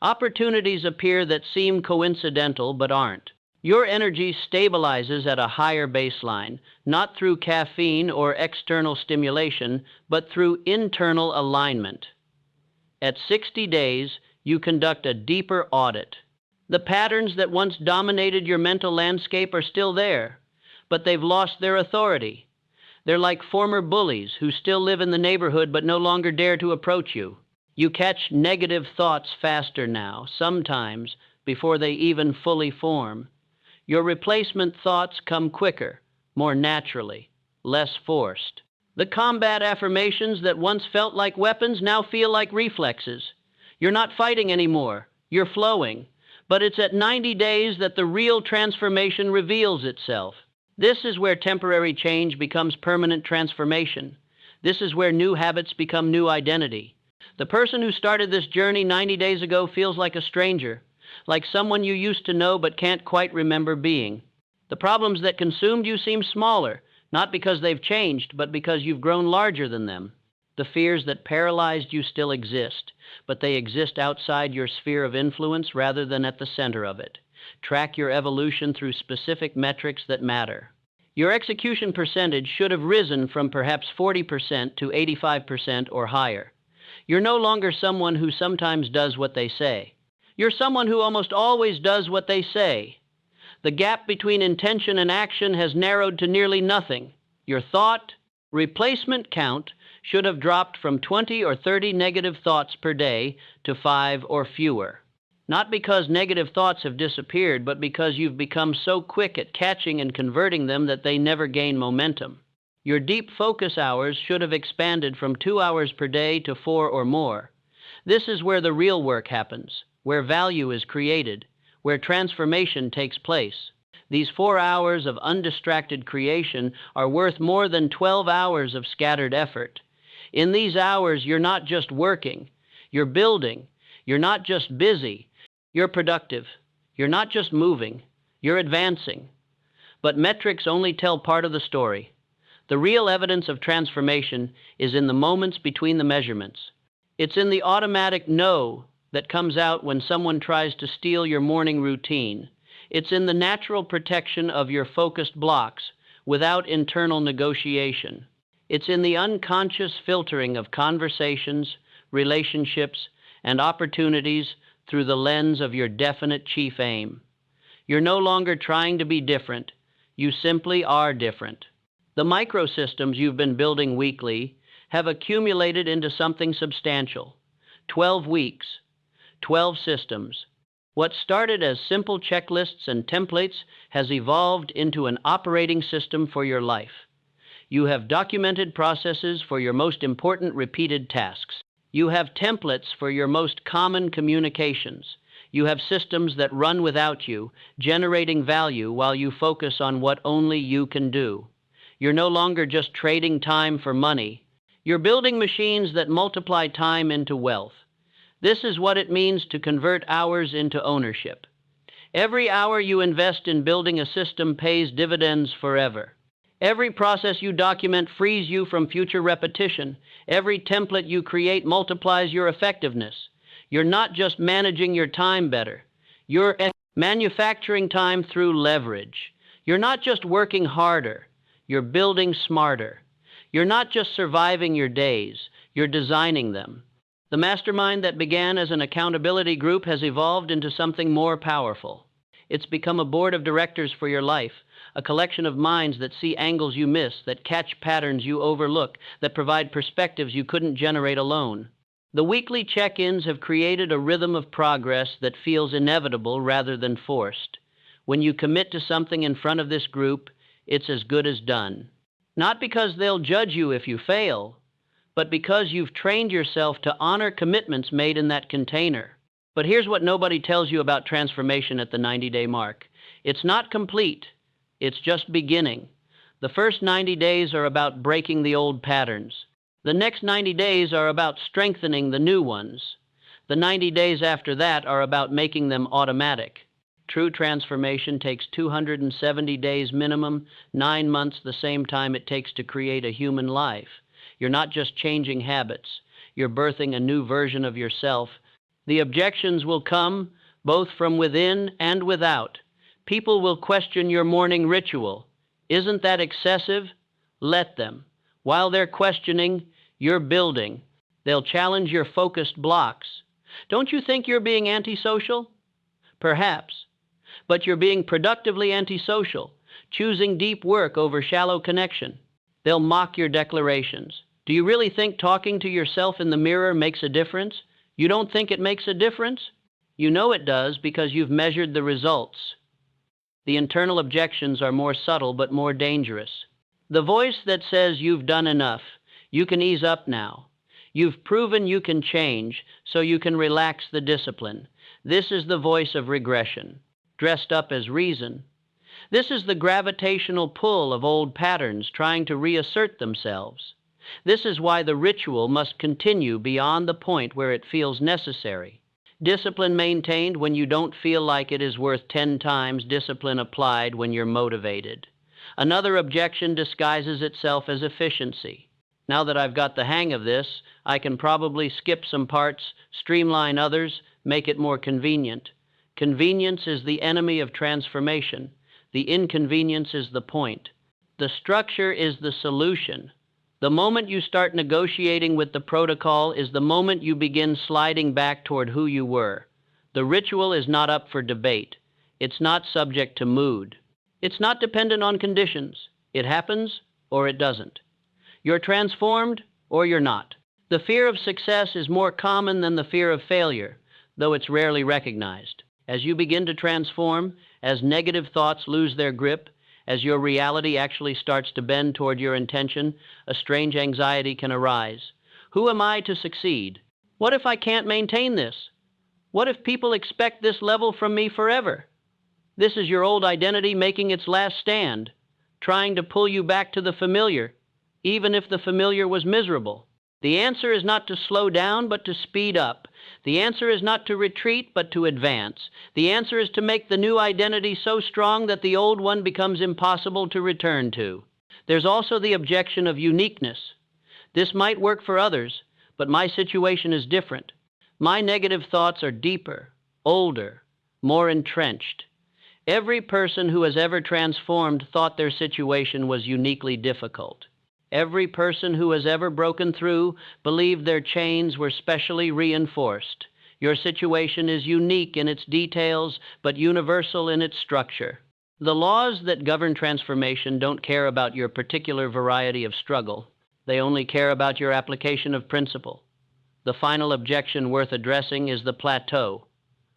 Opportunities appear that seem coincidental but aren't. Your energy stabilizes at a higher baseline, not through caffeine or external stimulation, but through internal alignment. At 60 days, you conduct a deeper audit. The patterns that once dominated your mental landscape are still there, but they've lost their authority. They're like former bullies who still live in the neighborhood but no longer dare to approach you. You catch negative thoughts faster now, sometimes before they even fully form. Your replacement thoughts come quicker, more naturally, less forced. The combat affirmations that once felt like weapons now feel like reflexes. You're not fighting anymore. You're flowing. But it's at 90 days that the real transformation reveals itself. This is where temporary change becomes permanent transformation. This is where new habits become new identity. The person who started this journey 90 days ago feels like a stranger, like someone you used to know but can't quite remember being. The problems that consumed you seem smaller, not because they've changed, but because you've grown larger than them. The fears that paralyzed you still exist, but they exist outside your sphere of influence rather than at the center of it. Track your evolution through specific metrics that matter. Your execution percentage should have risen from perhaps 40% to 85% or higher. You're no longer someone who sometimes does what they say. You're someone who almost always does what they say. The gap between intention and action has narrowed to nearly nothing. Your thought replacement count should have dropped from 20 or 30 negative thoughts per day to 5 or fewer. Not because negative thoughts have disappeared, but because you've become so quick at catching and converting them that they never gain momentum. Your deep focus hours should have expanded from 2 hours per day to 4 or more. This is where the real work happens, where value is created, where transformation takes place. These 4 hours of undistracted creation are worth more than 12 hours of scattered effort. In these hours, you're not just working, you're building. You're not just busy, you're productive. You're not just moving, you're advancing. But metrics only tell part of the story. The real evidence of transformation is in the moments between the measurements. It's in the automatic no that comes out when someone tries to steal your morning routine. It's in the natural protection of your focused blocks without internal negotiation. It's in the unconscious filtering of conversations, relationships, and opportunities through the lens of your definite chief aim. You're no longer trying to be different. You simply are different. The microsystems you've been building weekly have accumulated into something substantial. 12 weeks, 12 systems. What started as simple checklists and templates has evolved into an operating system for your life. You have documented processes for your most important repeated tasks. You have templates for your most common communications. You have systems that run without you, generating value while you focus on what only you can do. You're no longer just trading time for money. You're building machines that multiply time into wealth. This is what it means to convert hours into ownership. Every hour you invest in building a system pays dividends forever. Every process you document frees you from future repetition. Every template you create multiplies your effectiveness. You're not just managing your time better. You're manufacturing time through leverage. You're not just working harder. You're building smarter. You're not just surviving your days. You're designing them. The mastermind that began as an accountability group has evolved into something more powerful. It's become a board of directors for your life, a collection of minds that see angles you miss, that catch patterns you overlook, that provide perspectives you couldn't generate alone. The weekly check-ins have created a rhythm of progress that feels inevitable rather than forced. When you commit to something in front of this group, it's as good as done. Not because they'll judge you if you fail, but because you've trained yourself to honor commitments made in that container. But here's what nobody tells you about transformation at the 90-day mark. It's not complete. It's just beginning. The first 90 days are about breaking the old patterns. The next 90 days are about strengthening the new ones. The 90 days after that are about making them automatic. True transformation takes 270 days minimum, 9 months the same time it takes to create a human life. You're not just changing habits. You're birthing a new version of yourself. The objections will come, both from within and without. People will question your morning ritual. Isn't that excessive? Let them. While they're questioning, you're building. They'll challenge your focused blocks. Don't you think you're being antisocial? Perhaps. But you're being productively antisocial, choosing deep work over shallow connection. They'll mock your declarations. Do you really think talking to yourself in the mirror makes a difference? You don't think it makes a difference? You know it does because you've measured the results. The internal objections are more subtle but more dangerous. The voice that says you've done enough, you can ease up now. You've proven you can change, so you can relax the discipline. This is the voice of regression, dressed up as reason. This is the gravitational pull of old patterns trying to reassert themselves. This is why the ritual must continue beyond the point where it feels necessary. Discipline maintained when you don't feel like it is worth 10 times discipline applied when you're motivated. Another objection disguises itself as efficiency. Now that I've got the hang of this, I can probably skip some parts, streamline others, make it more convenient. Convenience is the enemy of transformation. The inconvenience is the point. The structure is the solution. The moment you start negotiating with the protocol is the moment you begin sliding back toward who you were. The ritual is not up for debate. It's not subject to mood. It's not dependent on conditions. It happens or it doesn't. You're transformed or you're not. The fear of success is more common than the fear of failure, though it's rarely recognized. As you begin to transform, as negative thoughts lose their grip, as your reality actually starts to bend toward your intention, a strange anxiety can arise. Who am I to succeed? What if I can't maintain this? What if people expect this level from me forever? This is your old identity making its last stand, trying to pull you back to the familiar, even if the familiar was miserable. The answer is not to slow down, but to speed up. The answer is not to retreat, but to advance. The answer is to make the new identity so strong that the old one becomes impossible to return to. There's also the objection of uniqueness. This might work for others, but my situation is different. My negative thoughts are deeper, older, more entrenched. Every person who has ever transformed thought their situation was uniquely difficult. Every person who has ever broken through believed their chains were specially reinforced. Your situation is unique in its details, but universal in its structure. The laws that govern transformation don't care about your particular variety of struggle. They only care about your application of principle. The final objection worth addressing is the plateau.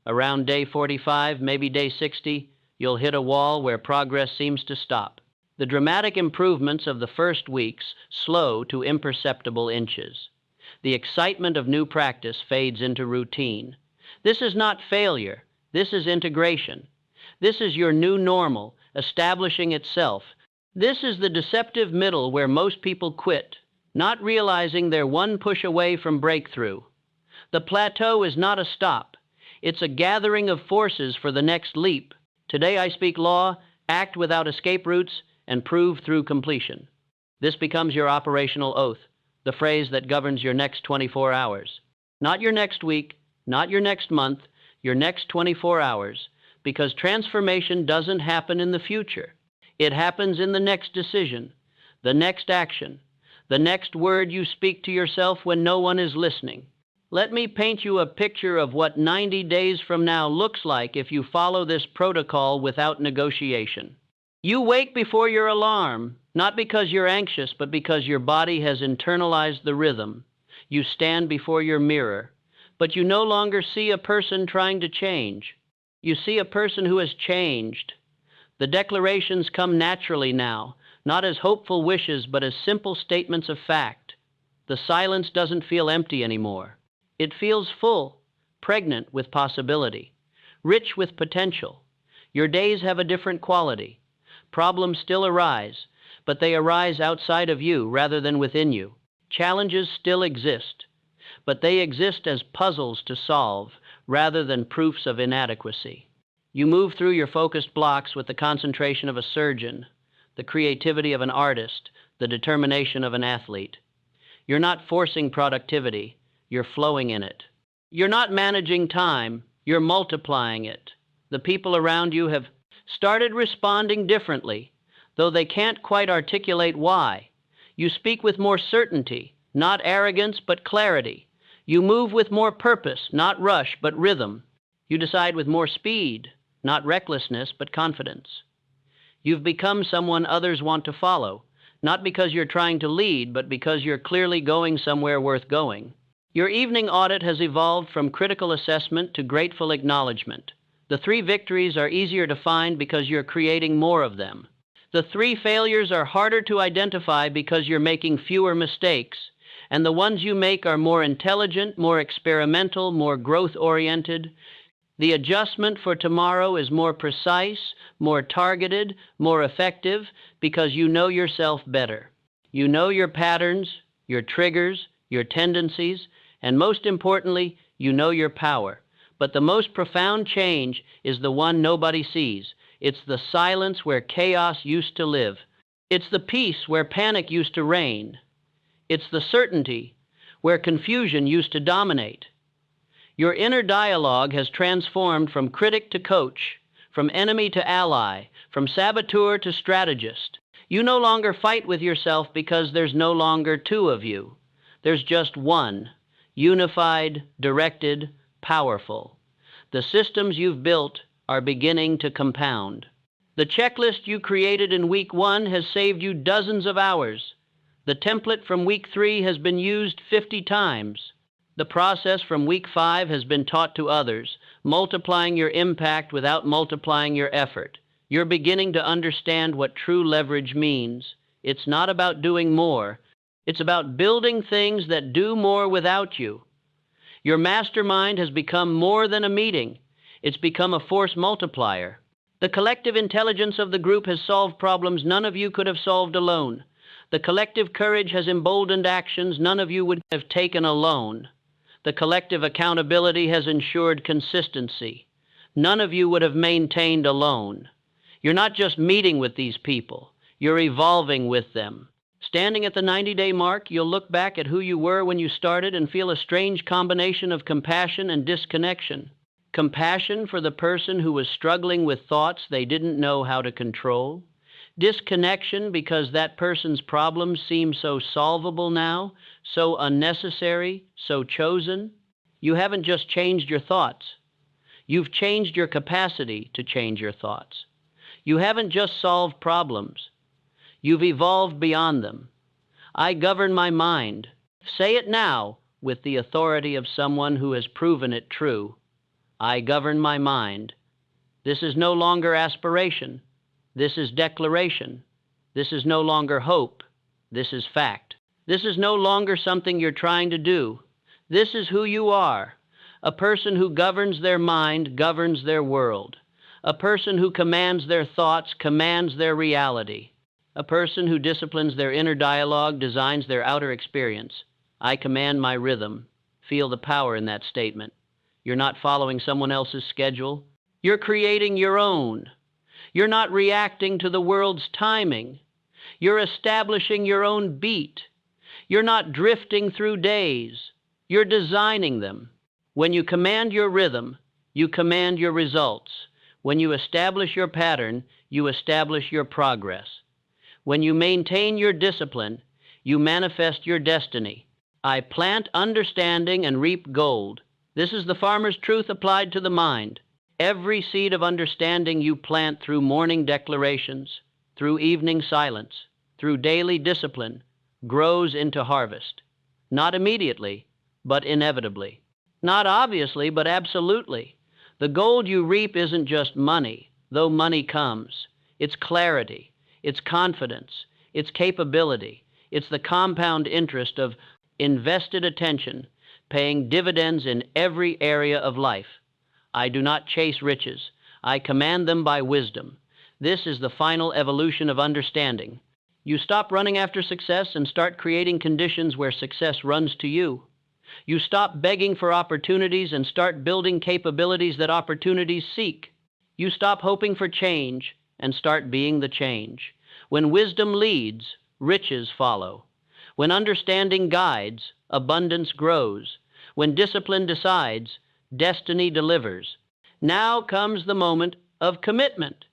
Around day 45, maybe day 60, you'll hit a wall where progress seems to stop. The dramatic improvements of the first weeks slow to imperceptible inches. The excitement of new practice fades into routine. This is not failure. This is integration. This is your new normal, establishing itself. This is the deceptive middle where most people quit, not realizing they're one push away from breakthrough. The plateau is not a stop. It's a gathering of forces for the next leap. Today I speak law, act without escape routes, and prove through completion. This becomes your operational oath, the phrase that governs your next 24 hours. Not your next week, not your next month, your next 24 hours, because transformation doesn't happen in the future. It happens in the next decision, the next action, the next word you speak to yourself when no one is listening. Let me paint you a picture of what 90 days from now looks like if you follow this protocol without negotiation. You wake before your alarm, not because you're anxious, but because your body has internalized the rhythm. You stand before your mirror, but you no longer see a person trying to change. You see a person who has changed. The declarations come naturally now, not as hopeful wishes, but as simple statements of fact. The silence doesn't feel empty anymore. It feels full, pregnant with possibility, rich with potential. Your days have a different quality. Problems still arise, but they arise outside of you rather than within you. Challenges still exist, but they exist as puzzles to solve rather than proofs of inadequacy. You move through your focused blocks with the concentration of a surgeon, the creativity of an artist, the determination of an athlete. You're not forcing productivity, you're flowing in it. You're not managing time, you're multiplying it. The people around you have started responding differently, though they can't quite articulate why. You speak with more certainty, not arrogance, but clarity. You move with more purpose, not rush, but rhythm. You decide with more speed, not recklessness, but confidence. You've become someone others want to follow, not because you're trying to lead, but because you're clearly going somewhere worth going. Your evening audit has evolved from critical assessment to grateful acknowledgement. The 3 victories are easier to find because you're creating more of them. The 3 failures are harder to identify because you're making fewer mistakes, and the ones you make are more intelligent, more experimental, more growth-oriented. The adjustment for tomorrow is more precise, more targeted, more effective because you know yourself better. You know your patterns, your triggers, your tendencies, and most importantly, you know your power. But the most profound change is the one nobody sees. It's the silence where chaos used to live. It's the peace where panic used to reign. It's the certainty where confusion used to dominate. Your inner dialogue has transformed from critic to coach, from enemy to ally, from saboteur to strategist. You no longer fight with yourself because there's no longer 2 of you. There's just one, unified, directed, powerful. The systems you've built are beginning to compound. The checklist you created in week 1 has saved you dozens of hours. The template from week 3 has been used 50 times. The process from week 5 has been taught to others, multiplying your impact without multiplying your effort. You're beginning to understand what true leverage means. It's not about doing more. It's about building things that do more without you. Your mastermind has become more than a meeting. It's become a force multiplier. The collective intelligence of the group has solved problems none of you could have solved alone. The collective courage has emboldened actions none of you would have taken alone. The collective accountability has ensured consistency. None of you would have maintained alone. You're not just meeting with these people, you're evolving with them. Standing at the 90-day mark, you'll look back at who you were when you started and feel a strange combination of compassion and disconnection. Compassion for the person who was struggling with thoughts they didn't know how to control. Disconnection because that person's problems seem so solvable now, so unnecessary, so chosen. You haven't just changed your thoughts. You've changed your capacity to change your thoughts. You haven't just solved problems. You've evolved beyond them. I govern my mind. Say it now with the authority of someone who has proven it true. I govern my mind. This is no longer aspiration. This is declaration. This is no longer hope. This is fact. This is no longer something you're trying to do. This is who you are. A person who governs their mind governs their world. A person who commands their thoughts commands their reality. A person who disciplines their inner dialogue designs their outer experience. I command my rhythm. Feel the power in that statement. You're not following someone else's schedule. You're creating your own. You're not reacting to the world's timing. You're establishing your own beat. You're not drifting through days. You're designing them. When you command your rhythm, you command your results. When you establish your pattern, you establish your progress. When you maintain your discipline, you manifest your destiny. I plant understanding and reap gold. This is the farmer's truth applied to the mind. Every seed of understanding you plant through morning declarations, through evening silence, through daily discipline, grows into harvest. Not immediately, but inevitably. Not obviously, but absolutely. The gold you reap isn't just money, though money comes. It's clarity, it's confidence, it's capability. It's the compound interest of invested attention, paying dividends in every area of life. I do not chase riches. I command them by wisdom. This is the final evolution of understanding. You stop running after success and start creating conditions where success runs to you. You stop begging for opportunities and start building capabilities that opportunities seek. You stop hoping for change and start being the change. When wisdom leads, riches follow. When understanding guides, abundance grows. When discipline decides, destiny delivers. Now comes the moment of commitment.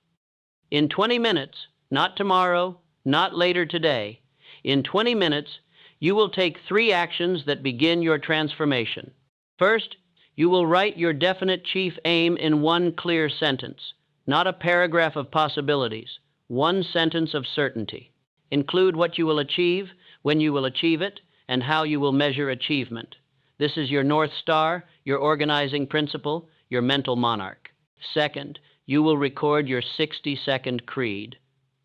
In 20 minutes, not tomorrow, not later today, in 20 minutes, you will take 3 actions that begin your transformation. First, you will write your definite chief aim in one clear sentence, not a paragraph of possibilities, one sentence of certainty. Include what you will achieve, when you will achieve it, and how you will measure achievement. This is your North Star, your organizing principle, your mental monarch. Second, you will record your 60-second creed.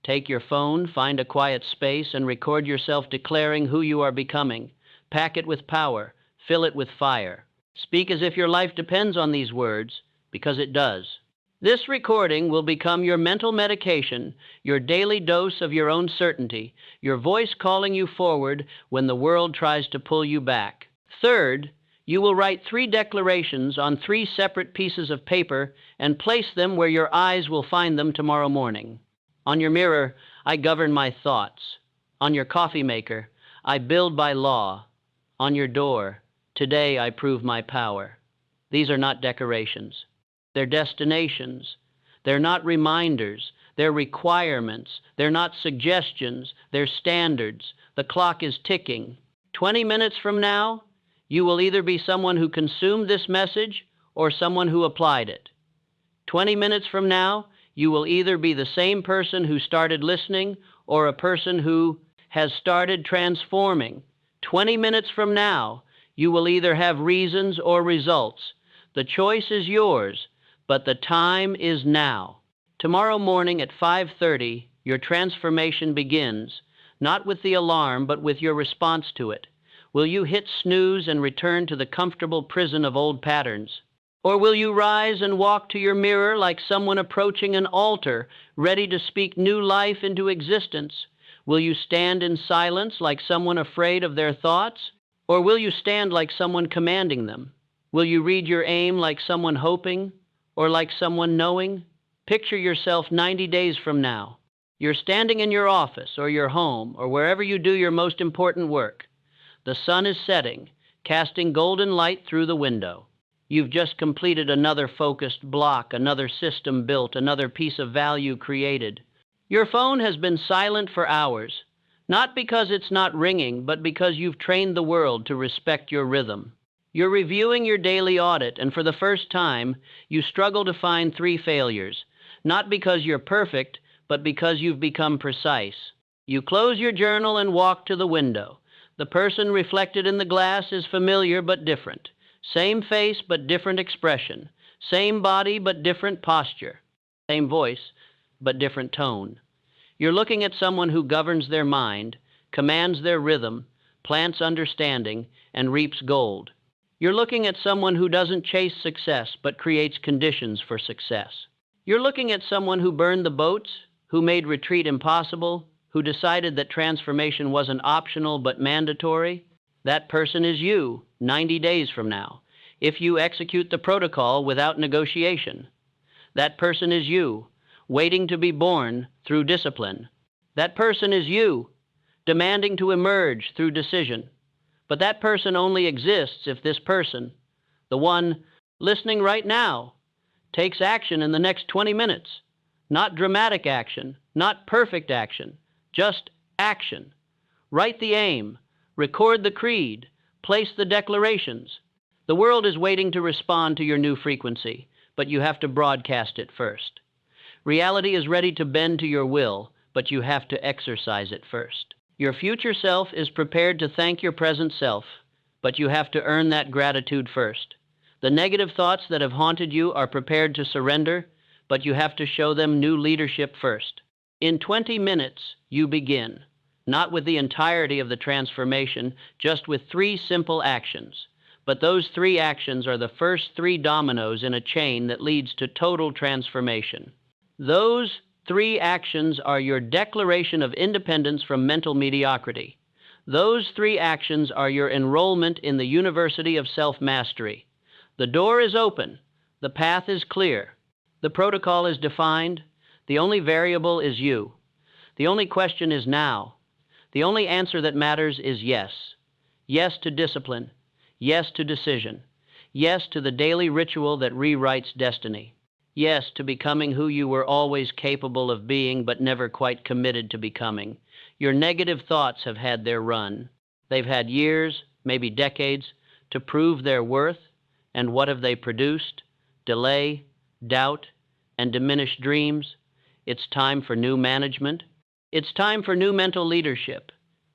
Take your phone, find a quiet space, and record yourself declaring who you are becoming. Pack it with power. Fill it with fire. Speak as if your life depends on these words, because it does. This recording will become your mental medication, your daily dose of your own certainty, your voice calling you forward when the world tries to pull you back. Third, you will write 3 declarations on 3 separate pieces of paper and place them where your eyes will find them tomorrow morning. On your mirror, I govern my thoughts. On your coffee maker, I build by law. On your door, today I prove my power. These are not decorations. They're destinations. They're not reminders. They're requirements. They're not suggestions. They're standards. The clock is ticking. 20 minutes from now, you will either be someone who consumed this message or someone who applied it. 20 minutes from now, you will either be the same person who started listening or a person who has started transforming. 20 minutes from now, you will either have reasons or results. The choice is yours, but the time is now. Tomorrow morning at 5:30, your transformation begins, not with the alarm, but with your response to it. Will you hit snooze and return to the comfortable prison of old patterns? Or will you rise and walk to your mirror like someone approaching an altar, ready to speak new life into existence? Will you stand in silence like someone afraid of their thoughts? Or will you stand like someone commanding them? Will you read your aim like someone hoping or like someone knowing? Picture yourself 90 days from now. You're standing in your office or your home or wherever you do your most important work. The sun is setting, casting golden light through the window. You've just completed another focused block, another system built, another piece of value created. Your phone has been silent for hours, not because it's not ringing, but because you've trained the world to respect your rhythm. You're reviewing your daily audit, and for the first time, you struggle to find 3 failures, not because you're perfect, but because you've become precise. You close your journal and walk to the window. The person reflected in the glass is familiar but different. Same face but different expression. Same body but different posture. Same voice but different tone. You're looking at someone who governs their mind, commands their rhythm, plants understanding, and reaps gold. You're looking at someone who doesn't chase success but creates conditions for success. You're looking at someone who burned the boats, who made retreat impossible, who decided that transformation wasn't optional but mandatory. That person is you, 90 days from now, if you execute the protocol without negotiation. That person is you, waiting to be born through discipline. That person is you, demanding to emerge through decision. But that person only exists if this person, the one listening right now, takes action in the next 20 minutes. Not dramatic action, not perfect action, just action. Write the aim, record the creed, place the declarations. The world is waiting to respond to your new frequency, but you have to broadcast it first. Reality is ready to bend to your will, but you have to exercise it first. Your future self is prepared to thank your present self, but you have to earn that gratitude first. The negative thoughts that have haunted you are prepared to surrender, but you have to show them new leadership first. In 20 minutes, you begin, not with the entirety of the transformation, just with 3 simple actions. But those 3 actions are the first 3 dominoes in a chain that leads to total transformation. Those 3 actions are your declaration of independence from mental mediocrity. Those 3 actions are your enrollment in the University of Self-Mastery. The door is open. The path is clear. The protocol is defined. The only variable is you. The only question is now. The only answer that matters is yes. Yes to discipline. Yes to decision. Yes to the daily ritual that rewrites destiny. Yes to becoming who you were always capable of being but never quite committed to becoming. Your negative thoughts have had their run. They've had years, maybe decades, to prove their worth, and what have they produced? Delay, doubt, and diminished dreams. It's time for new management. It's time for new mental leadership.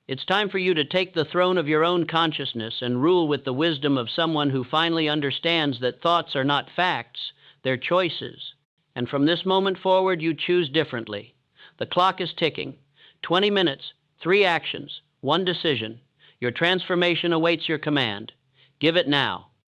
It's time for you to take the throne of your own consciousness and rule with the wisdom of someone who finally understands that thoughts are not facts, they're choices. And from this moment forward, you choose differently. The clock is ticking. 20 minutes, 3 actions, 1 decision. Your transformation awaits your command. Give it now.